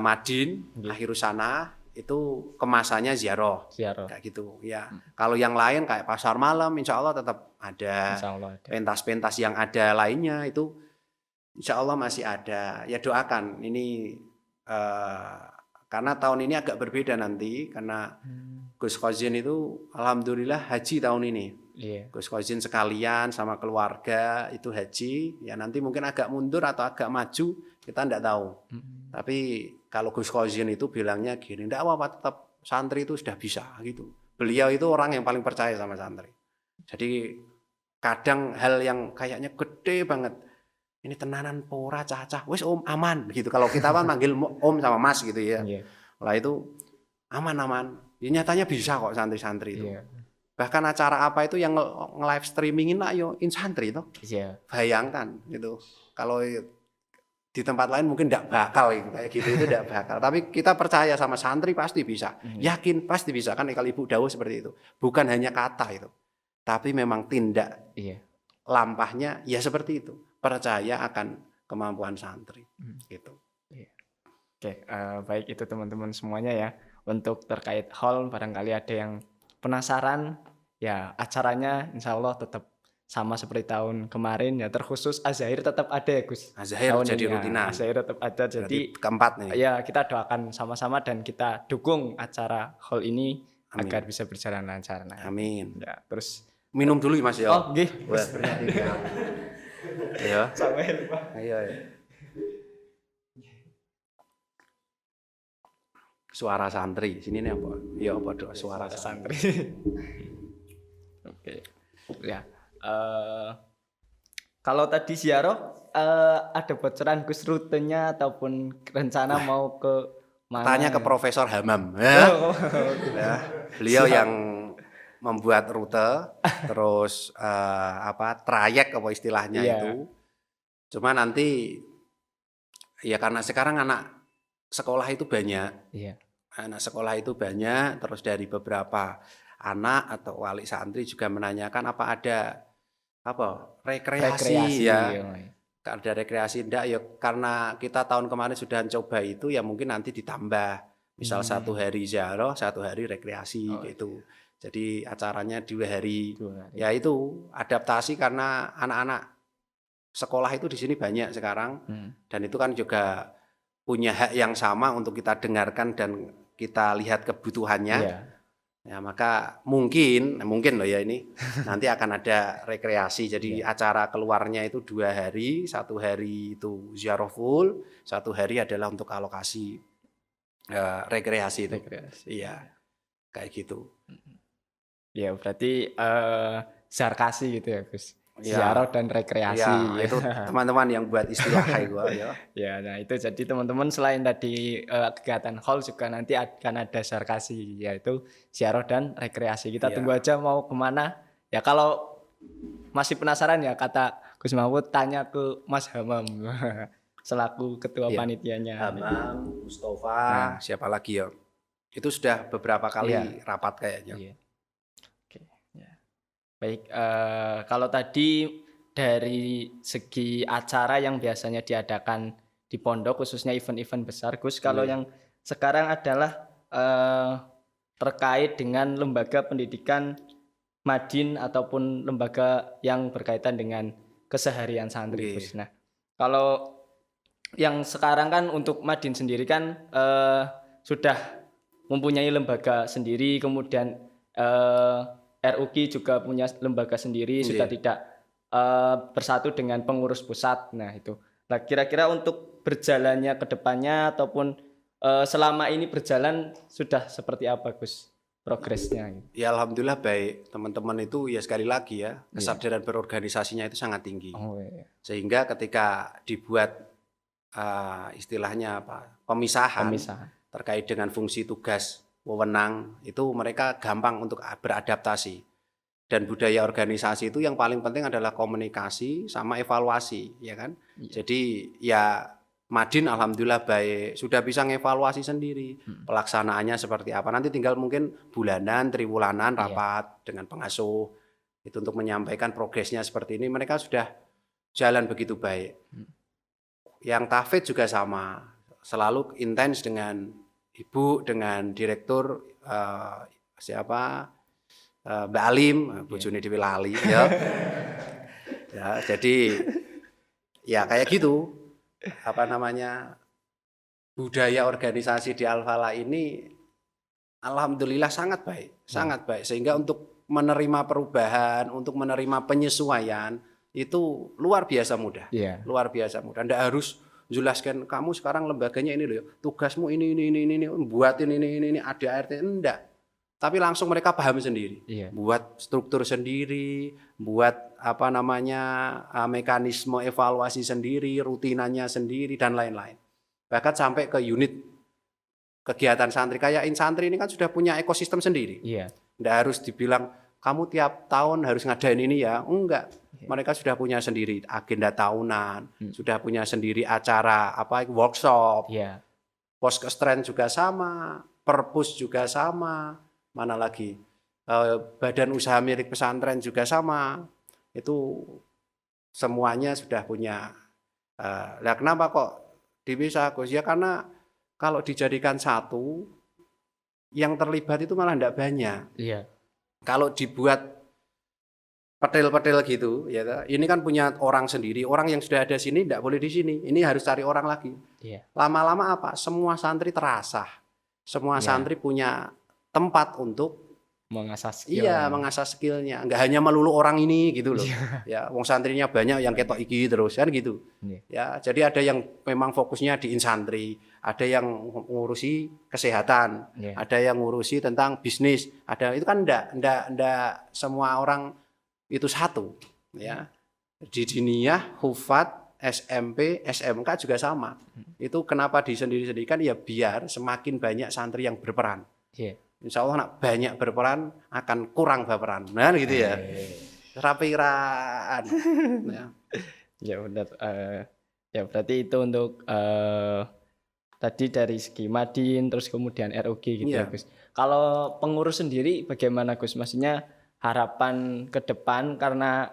Madin, Nggih, Akhirus Sana itu kemasannya ziarah. ziarah. Kayak gitu ya. Kalau yang lain kayak pasar malam, insya Allah tetap ada. Insya Allah ada. Pentas-pentas yang ada lainnya itu insya Allah masih ada. Ya doakan ini karena tahun ini agak berbeda nanti karena Gus Khozin itu alhamdulillah haji tahun ini. Iya. Gus Khozin sekalian sama keluarga itu haji. Ya nanti mungkin agak mundur atau agak maju kita tidak tahu. Tapi kalau Gus Khozin itu bilangnya gini, tidak apa-apa, tetap santri itu sudah bisa gitu. Beliau itu orang yang paling percaya sama santri. Jadi kadang hal yang kayaknya gede banget, ini tenanan pora cacah, wes om aman gitu. Kalau kita kan manggil om sama mas gitu ya. Iya. Lah itu aman-aman. Ya, nyatanya bisa kok santri-santri itu. Iya. Bahkan acara apa itu yang nge-live streamingin lah yo santri itu. Iya. Bayangkan gitu. Kalau di tempat lain mungkin tidak bakal kayak gitu, itu tidak bakal. Tapi kita percaya sama santri pasti bisa, yakin pasti bisa kan kalau Ibu Dawuh seperti itu. Bukan hanya kata itu, tapi memang tindak Iya. lampahnya ya seperti itu. Percaya akan kemampuan santri, gitu. Iya. Oke, baik itu teman-teman semuanya ya. Untuk terkait hall barangkali ada yang penasaran, ya acaranya insya Allah tetap sama seperti tahun kemarin ya, terkhusus Az-Zahir tetap ada ya Gus. Az-Zahir Tahun jadi ini ya, rutinan. Az-Zahir tetap ada, jadi Berarti keempat nih. ya kita doakan sama-sama dan kita dukung acara hall ini Amin. agar bisa berjalan lancar. Nah, Amin. ya terus Minum dulu Mas ya. oh nggih. Wah. Ayo. Sampai lupa. Ayo. Suara santri. Sini nih apa? Ya apa doa suara santri. Santri. Oke. Ya. Kalau tadi ziarah ada bocoran Gus rutenya ataupun rencana mau ke mana? Tanya ke Profesor Hamam. Ya. Oh, Ya. Beliau yang membuat rute, terus trayek apa istilahnya Iya. itu. Cuma nanti ya karena sekarang anak sekolah itu banyak. Iya. Anak sekolah itu banyak, terus dari beberapa anak atau wali santri juga menanyakan apa ada rekreasi ya. Ada rekreasi enggak ya, karena kita tahun kemarin sudah coba itu ya mungkin nanti ditambah. Misal 1 hari ziarah, 1 hari rekreasi gitu. Jadi acaranya 2 hari. 2 hari. Ya itu adaptasi karena anak-anak sekolah itu di sini banyak sekarang. Dan itu kan juga punya hak yang sama untuk kita dengarkan dan kita lihat kebutuhannya. Iya. Ya maka mungkin loh ya ini nanti akan ada rekreasi. Jadi acara keluarnya itu 2 hari, 1 hari itu ziarah full, 1 hari adalah untuk alokasi rekreasi itu. Iya, kayak gitu. Ya berarti zarkasi gitu ya Gus. Ya. Ziarah dan rekreasi. Ya, itu teman-teman yang buat istilah gua ya. Ya, nah itu jadi teman-teman selain tadi kegiatan hall juga nanti akan ada zarkasi, yaitu ziarah dan rekreasi. Kita tunggu aja mau kemana. Ya kalau masih penasaran ya kata Gus Mahfud tanya ke Mas Hamam selaku ketua panitianya. Hamam, Mustafa, siapa lagi ya? Itu sudah beberapa kali rapat kayaknya. Iya. Oke, ya. Baik, kalau tadi dari segi acara yang biasanya diadakan di pondok khususnya event-event besar, Gus, kalau yang sekarang adalah terkait dengan lembaga pendidikan Madin ataupun lembaga yang berkaitan dengan keseharian santri, Gus. Nah, kalau yang sekarang kan untuk Madin sendiri kan sudah mempunyai lembaga sendiri, kemudian RUQ juga punya lembaga sendiri, sudah tidak bersatu dengan pengurus pusat. Nah itu. Nah kira-kira untuk berjalannya ke depannya ataupun selama ini berjalan sudah seperti apa Gus progresnya? Ya alhamdulillah baik. Teman-teman itu ya sekali lagi ya kesadaran berorganisasinya itu sangat tinggi. Sehingga ketika dibuat istilahnya pemisahan terkait dengan fungsi tugas wewenang itu mereka gampang untuk beradaptasi Dan budaya organisasi itu yang paling penting adalah komunikasi sama evaluasi, ya kan? Jadi ya Madin alhamdulillah baik, sudah bisa ngevaluasi sendiri pelaksanaannya seperti apa. Nanti tinggal mungkin bulanan, triwulanan rapat dengan pengasuh itu untuk menyampaikan progresnya seperti ini. Mereka sudah jalan begitu baik. Yang tahfidz juga sama, selalu intens dengan ibu, dengan direktur Mbak Alim, bojone dhewe lali ya. Ya, jadi ya kayak gitu. Apa namanya? Budaya organisasi di Al-Falah ini alhamdulillah sangat baik, sangat baik sehingga untuk menerima perubahan, untuk menerima penyesuaian itu luar biasa mudah. Luar biasa mudah. Ndak harus jelaskan kamu sekarang lembaganya ini loh, tugasmu ini, buatin ini ADART, enggak. Tapi langsung mereka paham sendiri, buat struktur sendiri, buat apa namanya mekanisme evaluasi sendiri, rutinannya sendiri dan lain-lain. Bahkan sampai ke unit kegiatan santri, kayak Insantri ini kan sudah punya ekosistem sendiri. Nggak harus dibilang kamu tiap tahun harus ngadain ini ya, enggak. Mereka sudah punya sendiri agenda tahunan, sudah punya sendiri acara workshop, Poskestren juga sama, Perpus juga sama. Mana lagi badan usaha milik pesantren juga sama, itu semuanya sudah punya. Nah kenapa kok dipisah Gus? Ya karena kalau dijadikan satu, yang terlibat itu malah tidak banyak. Kalau dibuat petil-petil gitu, ya ini kan punya orang sendiri, orang yang sudah ada sini tidak boleh di sini, ini harus cari orang lagi. Lama-lama apa? Semua santri terasah, semua santri punya tempat untuk mengasah skill. Mengasah skillnya. Enggak hanya melulu orang ini gitu loh. Ya, wong santrinya banyak yang ketok iki terus kan gitu. Ya, jadi ada yang memang fokusnya di insantri, ada yang ngurusi kesehatan, ada yang ngurusi tentang bisnis, ada itu kan enggak semua orang itu satu, ya. Di diniyah, hufat, SMP, SMK juga sama. Itu kenapa disendiri-sendirikan ya biar semakin banyak santri yang berperan. Insya Allah nak banyak berperan akan kurang berperan, nah gitu ya. Rapiran. Ya benar. Ya berarti itu untuk tadi dari segi Madin, terus kemudian ROG gitu ya Gus. Kalau pengurus sendiri bagaimana Gus? Maksudnya harapan ke depan karena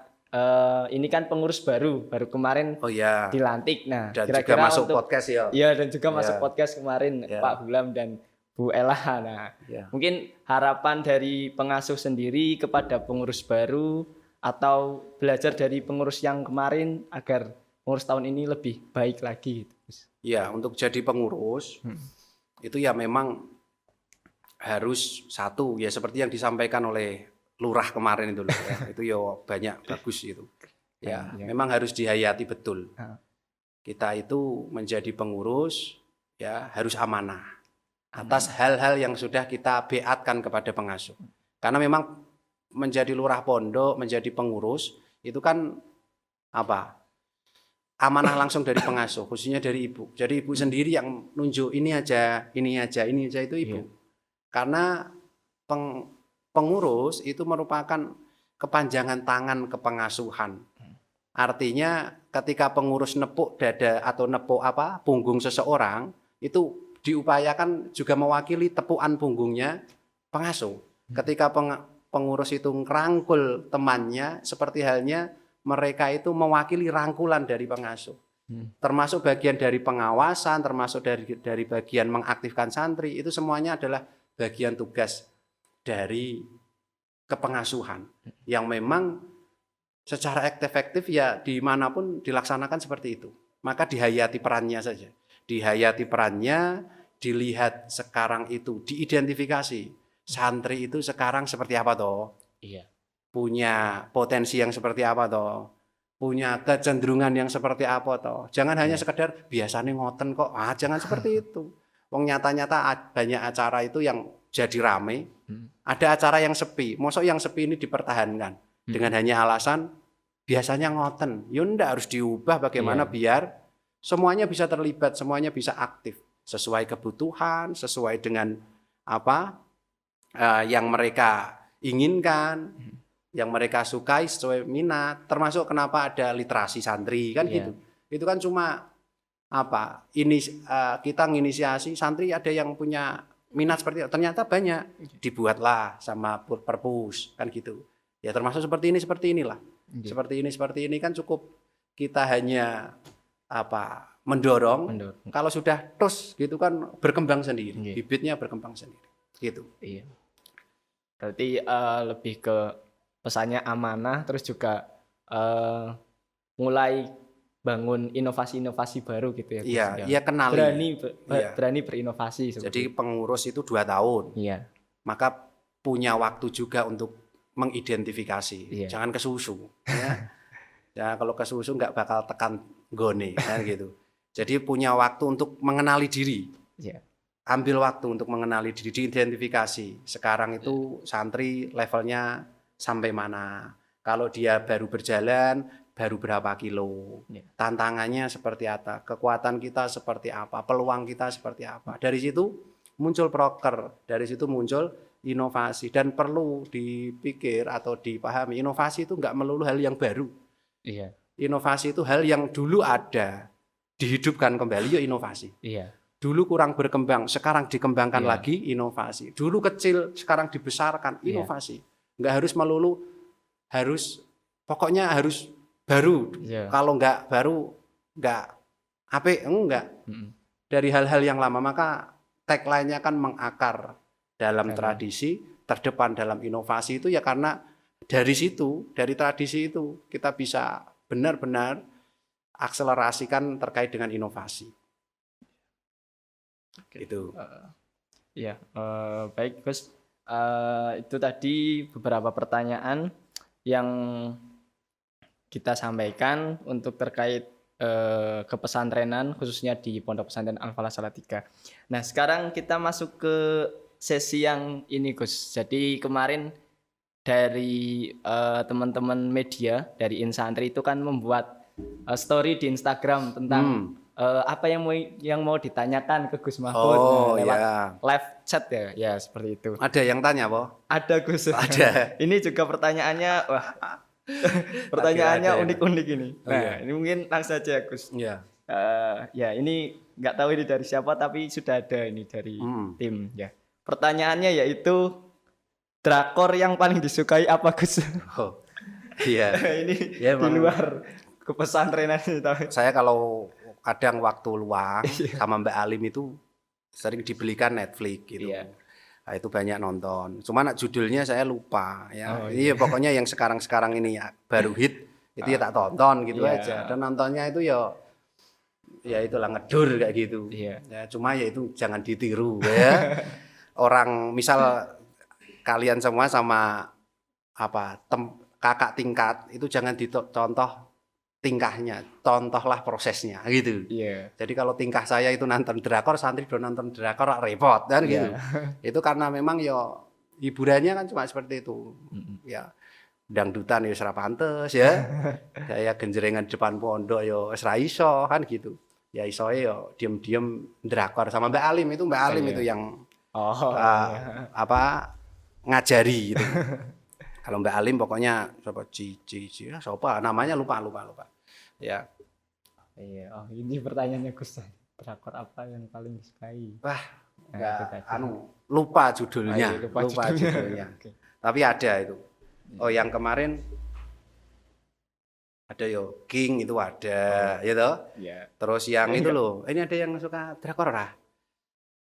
ini kan pengurus baru kemarin dilantik. Nah, dan kira-kira juga masuk untuk, podcast ya. Iya, dan juga masuk podcast kemarin Pak Gulam dan Bu Ella. Nah, mungkin harapan dari pengasuh sendiri kepada pengurus baru atau belajar dari pengurus yang kemarin agar pengurus tahun ini lebih baik lagi gitu. Ya, untuk jadi pengurus itu ya memang harus satu ya seperti yang disampaikan oleh lurah kemarin itu loh ya. Itu ya banyak bagus itu. Ya, memang harus dihayati betul. Kita itu menjadi pengurus ya harus amanah atas hal-hal yang sudah kita beatkan kepada pengasuh. Karena memang menjadi lurah pondok, menjadi pengurus itu kan amanah langsung dari pengasuh, khususnya dari ibu. Jadi ibu sendiri yang nunjuk ini aja itu ibu. Karena pengurus itu merupakan kepanjangan tangan kepengasuhan. Artinya ketika pengurus nepuk dada atau nepuk punggung seseorang itu diupayakan juga mewakili tepukan punggungnya pengasuh. Ketika pengurus itu ngerangkul temannya, seperti halnya mereka itu mewakili rangkulan dari pengasuh. Termasuk bagian dari pengawasan, termasuk dari bagian mengaktifkan santri, itu semuanya adalah bagian tugas dari kepengasuhan yang memang secara efektif ya dimanapun dilaksanakan seperti itu. Maka dihayati perannya saja. Dihayati perannya, dilihat sekarang itu, diidentifikasi. Santri itu sekarang seperti apa toh? Punya potensi yang seperti apa toh? Punya kecenderungan yang seperti apa toh? Jangan hanya sekedar biasanya ngoten kok. Jangan seperti itu. Wong nyata-nyata banyak acara itu yang jadi rame. Ada acara yang sepi. Mosok yang sepi ini dipertahankan dengan hanya alasan biasanya ngoten. Ya ndak harus diubah bagaimana biar semuanya bisa terlibat, semuanya bisa aktif sesuai kebutuhan, sesuai dengan apa yang mereka inginkan. yang mereka sukai sesuai minat. Termasuk kenapa ada literasi santri kan gitu. Itu kan cuma kita nginisiasi santri, ada yang punya minat seperti itu, ternyata banyak, dibuatlah sama perpus kan gitu. Ya termasuk seperti inilah. Seperti ini kan cukup kita hanya mendorong. Kalau sudah terus gitu kan berkembang sendiri, bibitnya berkembang sendiri gitu. Iya. Berarti lebih ke pesannya amanah, terus juga mulai bangun inovasi-inovasi baru gitu ya. Iya, kenali. Berani berinovasi. Jadi pengurus itu 2 tahun. Iya. Maka punya waktu juga untuk mengidentifikasi. Iya. Jangan kesusu. Ya. Ya kalau kesusu nggak bakal tekan gone kan gitu. Jadi punya waktu untuk mengenali diri. Iya. Ambil waktu untuk mengenali diri, diidentifikasi. Sekarang itu santri levelnya sampai mana. Kalau dia baru berjalan, baru berapa kilo, tantangannya seperti apa, kekuatan kita seperti apa, peluang kita seperti apa. Dari situ muncul proker, dari situ muncul inovasi. Dan perlu dipikir atau dipahami, inovasi itu nggak melulu hal yang baru. Iya. Inovasi itu hal yang dulu ada, dihidupkan kembali, ya inovasi. Iya. Dulu kurang berkembang, sekarang dikembangkan lagi, inovasi. Dulu kecil, sekarang dibesarkan, inovasi. Nggak harus melulu, pokoknya harus baru. Kalau nggak baru, nggak enggak. Dari hal-hal yang lama, maka tagline-nya kan mengakar dalam tradisi, terdepan dalam inovasi itu ya karena dari situ, dari tradisi itu kita bisa benar-benar akselerasikan terkait dengan inovasi. Gitu. Baik Gus. Itu tadi beberapa pertanyaan yang kita sampaikan untuk terkait kepesantrenan khususnya di Pondok Pesantren Al-Falah Salatiga. Nah, sekarang kita masuk ke sesi yang ini Gus. Jadi kemarin dari teman-teman media dari Insantri itu kan membuat story di Instagram tentang apa yang mau ditanyakan ke Gus Mahfud lewat live chat ya seperti itu. Ada yang tanya, Bo? Ada Gus. Ada. Ini juga pertanyaannya pertanyaannya unik-unik ini. Nah, ini mungkin langsung saja Gus. Iya. Ya ini nggak tahu ini dari siapa tapi sudah ada ini dari tim ya. Pertanyaannya yaitu drakor yang paling disukai apa Gus? Oh, iya. Ini ya, di luar kepesantrenan ini. Saya kalau kadang waktu luang sama Mbak Alim itu sering dibelikan Netflix gitu. Iya. Nah, itu banyak nonton. Cuma judulnya saya lupa ya. Iya, pokoknya yang sekarang-sekarang ini ya baru hit itu ya tak tonton gitu aja. Dan nontonnya itu ya itulah ngedur kayak gitu. Iya. Ya cuma ya itu jangan ditiru ya. Orang misal kalian semua sama kakak tingkat itu jangan dicontoh tingkahnya, contohlah prosesnya gitu. Yeah. Jadi kalau tingkah saya itu nonton drakor, santri do nonton drakor repot kan gitu. Itu karena memang hiburannya kan cuma seperti itu. Ya dangdutan ya ora pantes ya. Kayak genjrengan depan pondok ya wis ra iso kan gitu. Ya isoe ya diem-diem drakor sama Mbak Alim itu itu yang ngajari gitu. Kalau Mbak Alim pokoknya siapa namanya lupa. Ya. Iya, ini pertanyaannya Gus. Drakor apa yang paling disukai? Wah, lupa judulnya. Lupa judulnya. Okay. Tapi ada itu. Oh, yang kemarin ada King itu ada, ya toh? Iya. Terus yang itu loh, ini ada yang suka drakor lah.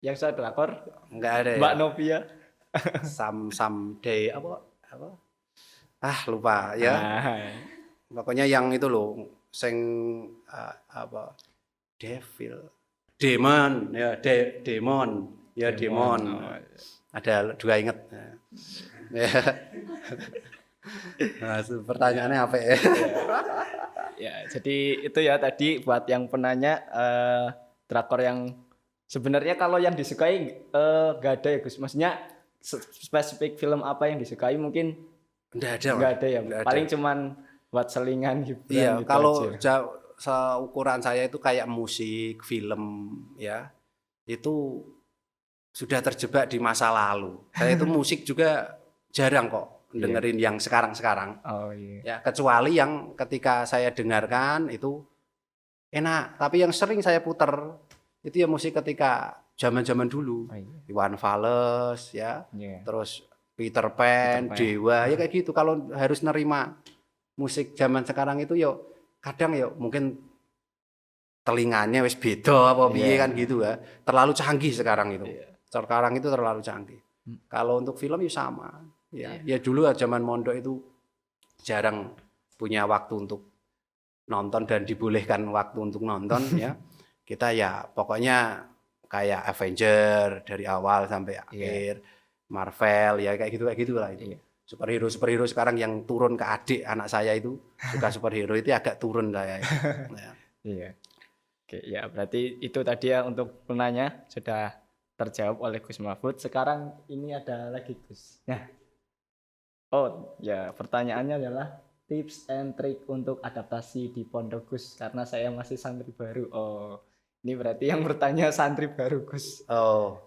Yang suka drakor? Enggak ada. Mbak Novia. Someday apa? Lupa ya. Pokoknya yang itu loh, Demon. Ada 2 inget. Nah, pertanyaannya apa ya? Ya, jadi itu ya tadi buat yang penanya drakor yang sebenarnya kalau yang disukai nggak ada ya Gus. Maksudnya spesifik film apa yang disukai mungkin nggak ada ya. Paling cuman buat selingan hiburan. Iya, gitu kalau seukuran saya itu kayak musik, film ya. Itu sudah terjebak di masa lalu. Saya itu musik juga jarang kok. dengerin yang sekarang-sekarang. Oh iya. Ya, kecuali yang ketika saya dengarkan itu enak, tapi yang sering saya puter itu ya musik ketika zaman-zaman dulu. Oh, iya. Iwan Fals ya. Iya. Terus Peter Pan, Peter Pan. Dewa, ya kayak gitu. Kalau harus nerima musik zaman sekarang itu ya kadang ya mungkin telinganya wis beda apa piye kan gitu ya. Terlalu canggih sekarang itu. Sekarang itu terlalu canggih. Kalau untuk film ya sama. Ya dulu zaman mondok itu jarang punya waktu untuk nonton dan dibolehkan waktu untuk nonton ya. Kita ya pokoknya kayak Avenger dari awal sampai akhir, Marvel ya kayak gitu lah itu. Superhero sekarang yang turun ke adik anak saya itu suka superhero itu agak turun saya. Ya. Iya. Oke, ya berarti itu tadi ya untuk penanya sudah terjawab oleh Gus Mahfud. Sekarang ini ada lagi Gus. Nah, pertanyaannya adalah tips and trick untuk adaptasi di Pondok Gus karena saya masih santri baru. Ini berarti yang bertanya santri baru Gus.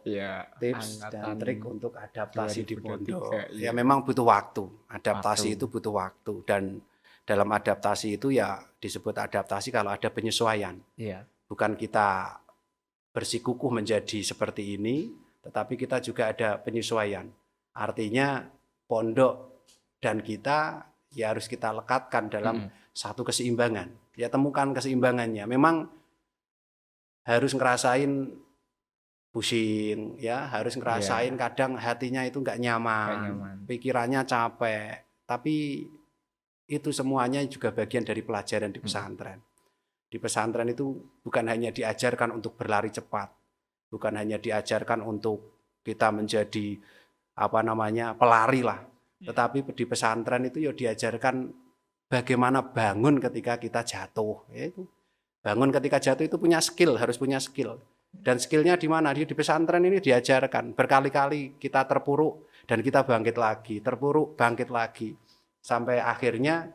Ya, tips dan trik untuk adaptasi di pondok. Ya memang butuh waktu. Adaptasi itu butuh waktu dan dalam adaptasi itu ya disebut adaptasi kalau ada penyesuaian. Iya. Bukan kita bersikukuh menjadi seperti ini, tetapi kita juga ada penyesuaian. Artinya pondok dan kita ya harus kita lekatkan dalam satu keseimbangan. Ya temukan keseimbangannya. Memang harus ngerasain pusing, ya harus ngerasain kadang hatinya itu nggak nyaman, pikirannya capek. Tapi itu semuanya juga bagian dari pelajaran di pesantren. Di pesantren itu bukan hanya diajarkan untuk berlari cepat, bukan hanya diajarkan untuk kita menjadi pelari lah. Tetapi di pesantren itu ya diajarkan bagaimana bangun ketika kita jatuh. Itu bangun ketika jatuh itu harus punya skill. Dan skillnya di mana? Di pesantren ini diajarkan berkali-kali kita terpuruk dan kita bangkit lagi, terpuruk bangkit lagi, sampai akhirnya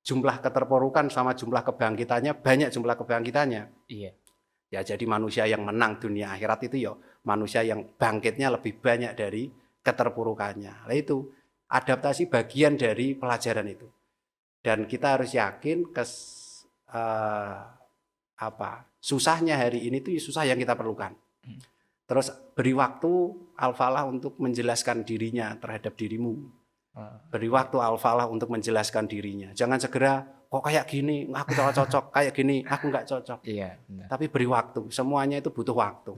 jumlah keterpurukan sama jumlah kebangkitannya banyak jumlah kebangkitannya. Iya. Ya jadi manusia yang menang dunia akhirat itu ya manusia yang bangkitnya lebih banyak dari keterpurukannya. Nah itu adaptasi bagian dari pelajaran itu. Dan kita harus yakin susahnya hari ini itu susah yang kita perlukan. Terus beri waktu Al-Falah untuk menjelaskan dirinya terhadap dirimu. Beri waktu Al-Falah untuk menjelaskan dirinya. Jangan segera kok kayak gini, aku cocok, kayak gini, aku nggak cocok. Iya, benar. Tapi beri waktu. Semuanya itu butuh waktu.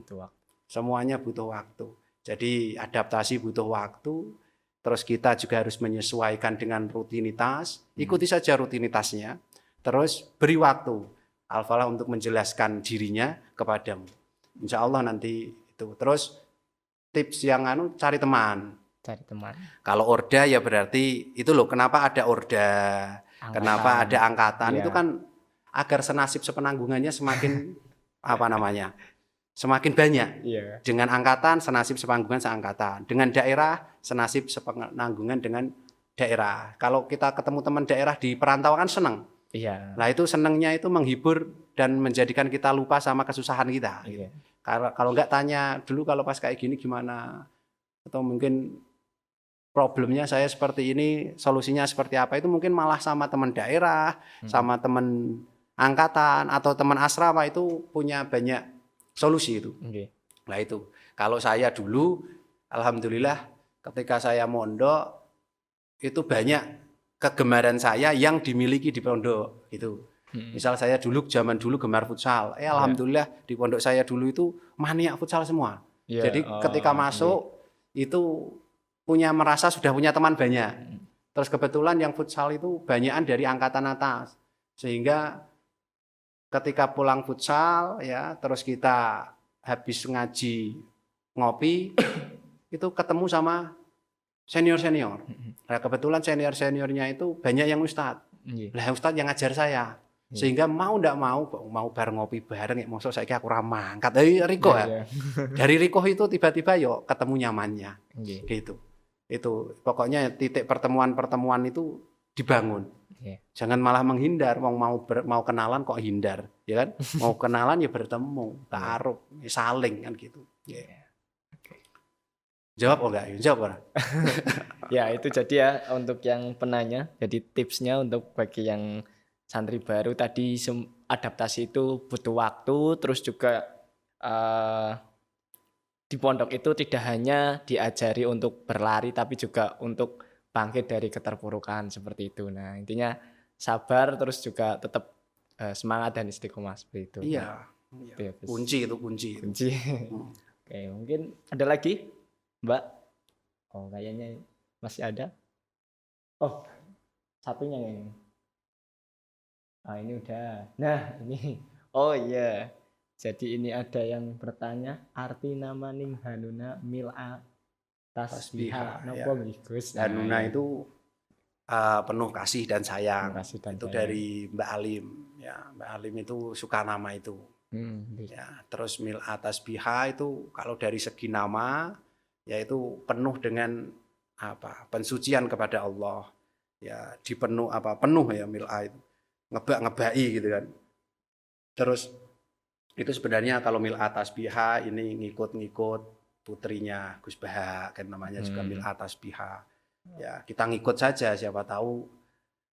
Semuanya butuh waktu. Jadi adaptasi butuh waktu. Terus kita juga harus menyesuaikan dengan rutinitas. Ikuti saja rutinitasnya. Terus beri waktu Al-Falah untuk menjelaskan dirinya kepadamu. Insya Allah nanti itu. Terus tips yang cari teman. Kalau orda ya berarti itu loh kenapa ada orda, kenapa ada angkatan itu kan agar senasib sepenanggungannya semakin semakin banyak. Dengan angkatan senasib sepenanggungan seangkatan, dengan daerah senasib sepenanggungan dengan daerah. Kalau kita ketemu teman daerah di perantauan kan senang. Nah itu senangnya itu menghibur dan menjadikan kita lupa sama kesusahan kita. Kalau nggak tanya dulu kalau pas kayak gini gimana, atau mungkin problemnya saya seperti ini, solusinya seperti apa, itu mungkin malah sama teman daerah, sama teman angkatan atau teman asrama itu punya banyak solusi itu. Nah itu, kalau saya dulu, alhamdulillah ketika saya mondok itu banyak kegemaran saya yang dimiliki di pondok itu. Misal saya zaman dulu gemar futsal, alhamdulillah di pondok saya dulu itu maniak futsal semua. Jadi ketika masuk itu sudah punya teman banyak. Terus kebetulan yang futsal itu banyakan dari angkatan atas. Sehingga ketika pulang futsal ya, terus kita habis ngaji ngopi itu ketemu sama senior-senior. Nah, kebetulan senior-seniornya itu banyak yang ustadz. Lah ustadz yang ngajar saya. Sehingga mau bareng ngopi bareng ya mosok saiki aku ora mangkat. Riko ya. Dari Riko itu tiba-tiba yo ketemu nyamannya. Gitu. Itu pokoknya titik pertemuan itu dibangun. Jangan malah menghindar, mau kenalan kok hindar, ya kan? Mau kenalan ya bertemu, ta'aruf, saling kan gitu. Jawab oh enggak? Jawab ora? Ya itu jadi ya untuk yang penanya, jadi tipsnya untuk bagi yang santri baru tadi adaptasi itu butuh waktu, terus juga di pondok itu tidak hanya diajari untuk berlari tapi juga untuk bangkit dari keterpurukan seperti itu. Nah intinya sabar terus juga tetap semangat dan istiqomah seperti itu. Iya. Itu ya, Gus. Kunci itu kunci. Kunci. Oke, mungkin ada lagi, Mbak? Oh, kayaknya masih ada. Oh, satunya yang ini udah. Nah, ini. Oh iya. Jadi ini ada yang bertanya arti nama Ning Hanuna Mil'a Tasbiha. Napa Gus? Hanuna itu penuh kasih dan sayang. Kasih dan itu sayang. Dari Mbak Alim. Ya, Mbak Alim itu suka nama itu. Ya, terus Mil'a Tasbiha itu kalau dari segi nama yaitu penuh dengan pensucian kepada Allah. Ya, penuh ya Mil'a itu. Ngebak-ngebai gitu kan. Terus itu sebenarnya kalau Mil'a Tasbiha ini ngikut-ngikut putrinya Gus Baha kan namanya juga Mil'a Tasbiha. Ya, kita ngikut saja siapa tahu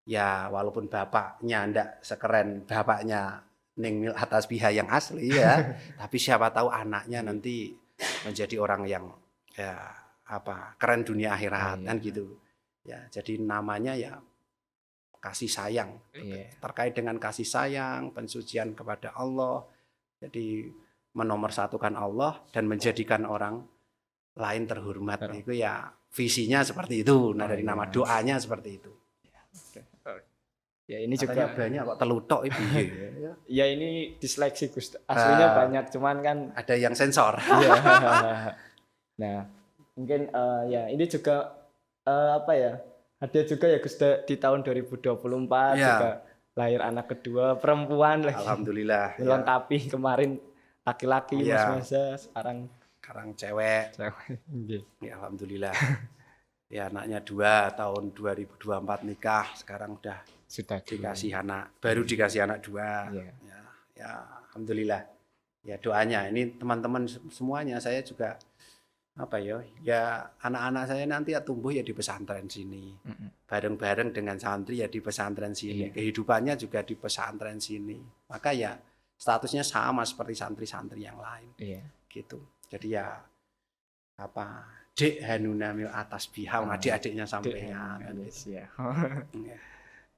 ya walaupun bapaknya ndak sekeren bapaknya Ning Mil'a Tasbiha yang asli ya, tapi siapa tahu anaknya nanti menjadi orang yang ya keren dunia akhirat kan gitu. Ya, jadi namanya ya kasih sayang. Terkait dengan kasih sayang, pensucian kepada Allah. Jadi menomorsatukan Allah dan menjadikan orang lain terhormat. Itu ya visinya seperti itu. Nah, dari nama doanya seperti itu. Ya ini katanya juga banyak kok telutok itu. Ya ini diseleksi Gus. Aslinya banyak cuman kan ada yang sensor. Nah, mungkin ya ini juga ada juga ya Gus di tahun 2024 juga lahir anak kedua perempuan lagi. Alhamdulillah. Melengkapi kemarin laki-laki Mas Masa, sekarang cewek. Ya, alhamdulillah. Ya anaknya 2 tahun 2024 nikah, sekarang sudah dikasih anak, baru dikasih anak 2. Ya alhamdulillah. Ya doanya ini teman-teman semuanya saya juga ya anak-anak saya nanti tumbuh ya di pesantren sini. Bareng-bareng dengan santri ya di pesantren sini. Kehidupannya juga di pesantren sini. Maka ya statusnya sama seperti santri-santri yang lain. Gitu. Jadi ya Dek Hanuna Mil'a Tasbiha, adik-adiknya sampean.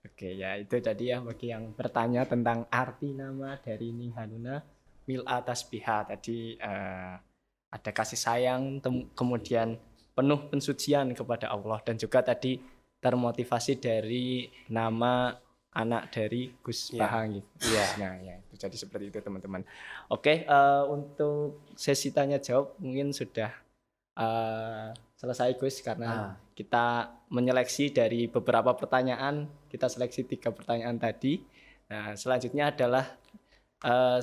Oke ya itu tadi ya bagi yang bertanya tentang arti nama dari Ning Hanuna Mil'a Tasbiha tadi ada kasih sayang, kemudian penuh pensucian kepada Allah dan juga tadi termotivasi dari nama anak dari Gus Bahang gitu. Nah ya itu jadi seperti itu teman-teman. Oke, untuk sesi tanya jawab mungkin sudah selesai Gus karena kita menyeleksi dari beberapa pertanyaan, kita seleksi 3 pertanyaan tadi. Nah selanjutnya adalah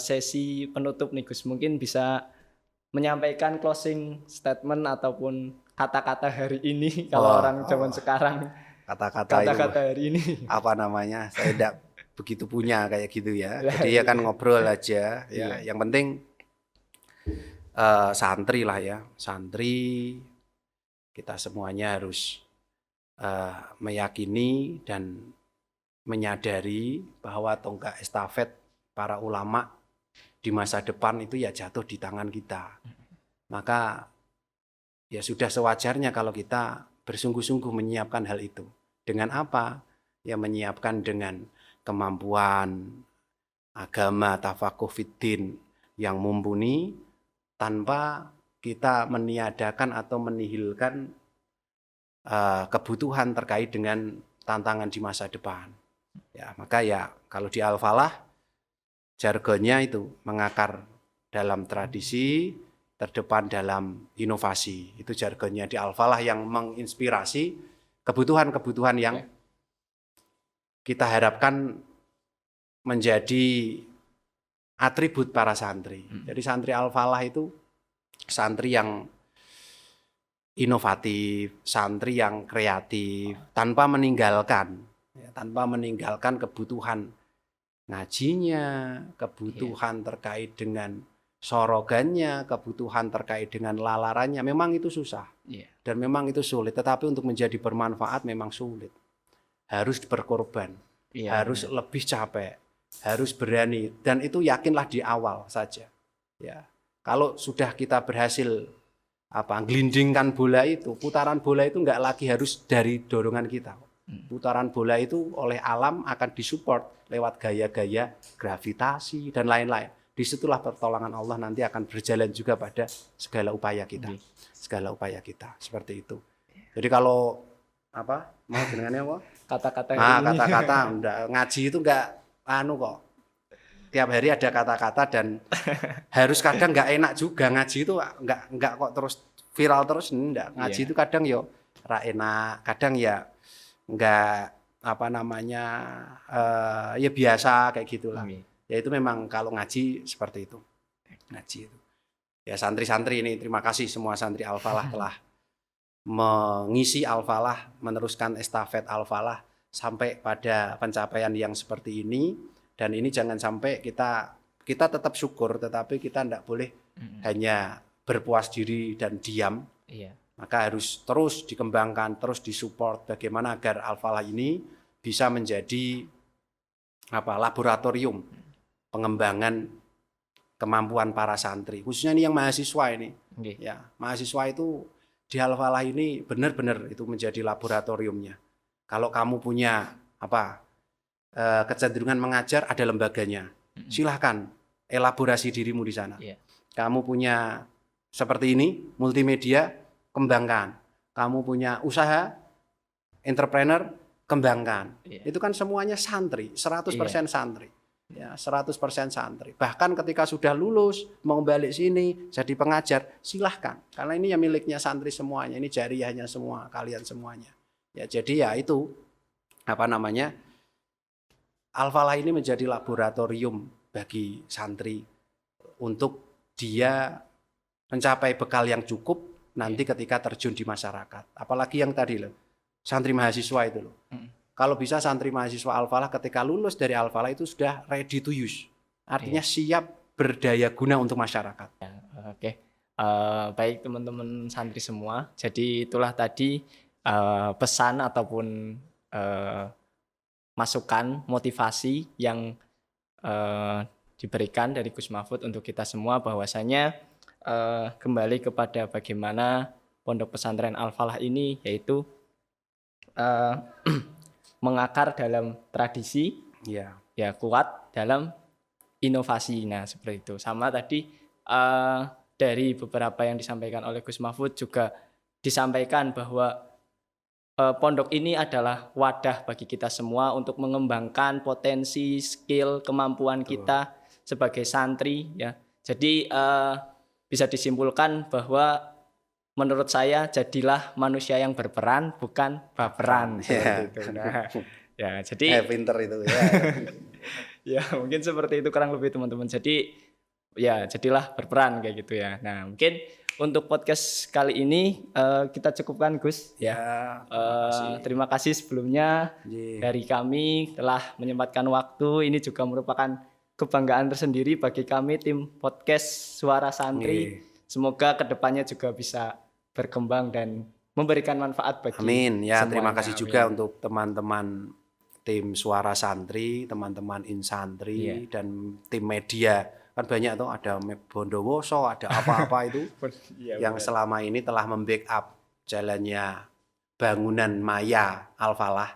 sesi penutup nih Gus, mungkin bisa menyampaikan closing statement ataupun kata-kata hari ini kalau orang zaman sekarang kata-kata hari ini apa namanya saya tidak begitu punya kayak gitu ya. Jadi ya kan ngobrol aja ya. Yang penting santri lah ya, santri kita semuanya harus meyakini dan menyadari bahwa tonggak estafet para ulama di masa depan itu ya jatuh di tangan kita. Maka ya sudah sewajarnya kalau kita bersungguh-sungguh menyiapkan hal itu. Dengan apa? Ya menyiapkan dengan kemampuan agama tafakuh fiddin yang mumpuni tanpa kita meniadakan atau menihilkan kebutuhan terkait dengan tantangan di masa depan. Ya, maka ya kalau di Al-Falah jargonnya itu mengakar dalam tradisi, terdepan dalam inovasi. Itu jargonnya di Al-Falah yang menginspirasi kebutuhan-kebutuhan yang kita harapkan menjadi atribut para santri. Jadi santri Al-Falah itu santri yang inovatif, santri yang kreatif, tanpa meninggalkan kebutuhan ngajinya, kebutuhan terkait dengan sorogannya, kebutuhan terkait dengan lalarannya. Memang itu susah. Iya. Dan memang itu sulit, tetapi untuk menjadi bermanfaat memang sulit. Harus berkorban, harus lebih capek, harus berani, dan itu yakinlah di awal saja. Ya, kalau sudah kita berhasil gelindingkan bola itu, putaran bola itu nggak lagi harus dari dorongan kita. Putaran bola itu oleh alam akan disupport lewat gaya-gaya gravitasi dan lain-lain. Disitulah pertolongan Allah nanti akan berjalan juga pada segala upaya kita. Segala upaya kita, seperti itu. Jadi kalau mau dengannya apa? Kata-kata kata-kata ngaji itu enggak kok. Tiap hari ada kata-kata dan harus kadang enggak enak juga ngaji itu enggak kok terus viral terus enggak. Ngaji itu kadang ra enak, kadang ya enggak ya biasa kayak gitulah. Ya itu memang kalau ngaji seperti itu. Ngaji itu. Ya santri-santri ini terima kasih semua santri Al-Falah telah mengisi Al-Falah, meneruskan estafet Al-Falah sampai pada pencapaian yang seperti ini. Dan ini jangan sampai kita tetap syukur, tetapi kita tidak boleh hanya berpuas diri dan diam. Maka harus terus dikembangkan, terus disupport bagaimana agar Al-Falah ini bisa menjadi laboratorium pengembangan kemampuan para santri, khususnya ini yang mahasiswa ini. Ya, mahasiswa itu di Al-Falah ini benar-benar itu menjadi laboratoriumnya. Kalau kamu punya kecenderungan mengajar, ada lembaganya. Silahkan elaborasi dirimu di sana. Kamu punya seperti ini, multimedia, kembangkan. Kamu punya usaha, entrepreneur, kembangkan. Itu kan semuanya santri, 100% santri. Ya, 100% santri. Bahkan ketika sudah lulus, mau balik sini, jadi pengajar, silahkan. Karena ini ya miliknya santri semuanya, ini jariyahnya semua, kalian semuanya. Ya, jadi ya itu, Al-Falah ini menjadi laboratorium bagi santri untuk dia mencapai bekal yang cukup nanti ketika terjun di masyarakat. Apalagi yang tadi santri mahasiswa itu Kalau bisa santri mahasiswa Al-Falah ketika lulus dari Al-Falah itu sudah ready to use. Artinya siap berdaya guna untuk masyarakat. Oke. Baik teman-teman santri semua. Jadi itulah tadi pesan ataupun masukan, motivasi yang diberikan dari Gus Mahfud untuk kita semua, bahwasanya kembali kepada bagaimana Pondok Pesantren Al-Falah ini, yaitu mengakar dalam tradisi, ya kuat dalam inovasi. Nah seperti itu. Sama tadi dari beberapa yang disampaikan oleh Gus Mahfud juga disampaikan bahwa pondok ini adalah wadah bagi kita semua untuk mengembangkan potensi, skill, kemampuan kita sebagai santri. Ya, jadi bisa disimpulkan bahwa menurut saya jadilah manusia yang berperan, bukan baperan. Seperti itu. Nah, ya jadi pinter itu ya. Ya mungkin seperti itu kurang lebih teman-teman. Jadi ya jadilah berperan kayak gitu ya. Nah mungkin untuk podcast kali ini kita cukupkan Gus. Terima kasih sebelumnya dari kami telah menyempatkan waktu. Ini juga merupakan kebanggaan tersendiri bagi kami tim podcast Suara Santri. Semoga kedepannya juga bisa berkembang dan memberikan manfaat bagi Amin. Ya, semuanya. terima kasih juga untuk teman-teman tim Suara Santri, teman-teman Insantri, dan tim media. Kan banyak tuh, ada Bondowoso, ada apa-apa itu yang selama ini telah membackup jalannya bangunan maya Al-Falah.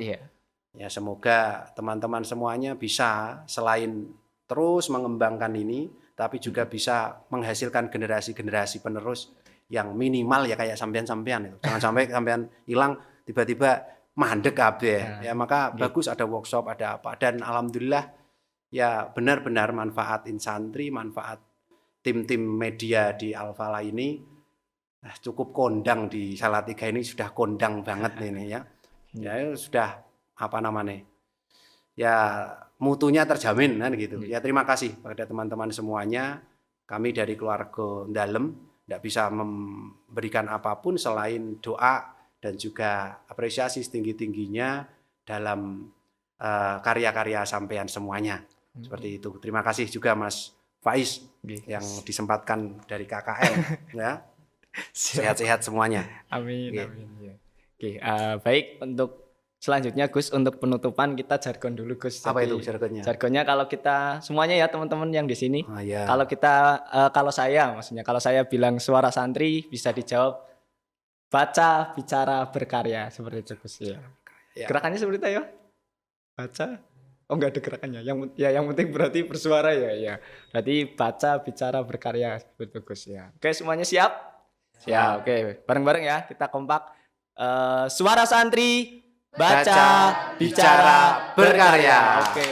Ya, semoga teman-teman semuanya bisa selain terus mengembangkan ini, tapi juga bisa menghasilkan generasi-generasi penerus yang minimal ya kayak sampean-sampean itu. Jangan sampai sampean hilang tiba-tiba mandek kabeh. Ya maka bagus ada workshop, ada apa. Dan alhamdulillah ya benar-benar manfaat Insantri, manfaat tim-tim media di Al-Falah ini cukup kondang di Salatiga ini, sudah kondang banget ini ya. Ya sudah ya mutunya terjamin kan gitu. Ya terima kasih pada teman-teman semuanya. Kami dari keluarga Dalem tidak bisa memberikan apapun selain doa dan juga apresiasi setinggi-tingginya dalam karya-karya sampean semuanya. Seperti itu. Terima kasih juga Mas Faiz yang disempatkan dari KKN ya. Sehat-sehat semuanya. Amin, Oke. amin. Ya. Oke, baik untuk selanjutnya Gus, untuk penutupan kita jargon dulu Gus. Apa Jadi, itu jargonnya? jargonnya kalau kita semuanya ya teman-teman yang di sini, Oh, ya. kalau saya maksudnya kalau saya bilang suara santri bisa dijawab baca, bicara, berkarya seperti itu Gus ya. Ya. Gerakannya seperti itu ya. Baca. Oh enggak ada gerakannya. Yang penting berarti bersuara ya ya. Berarti baca, bicara, berkarya seperti itu Gus ya. Oke, semuanya siap? Siap. Oke, bareng-bareng ya kita kompak. Suara santri baca, bicara, berkarya. Oke.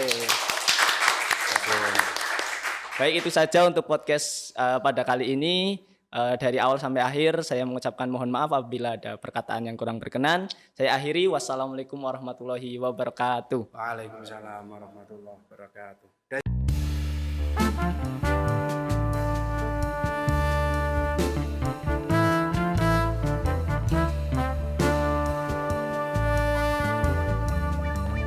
Baik, itu saja untuk podcast pada kali ini. Dari awal sampai akhir saya mengucapkan mohon maaf apabila ada perkataan yang kurang berkenan. Saya akhiri. Wassalamualaikum warahmatullahi wabarakatuh. Waalaikumsalam warahmatullahi wabarakatuh.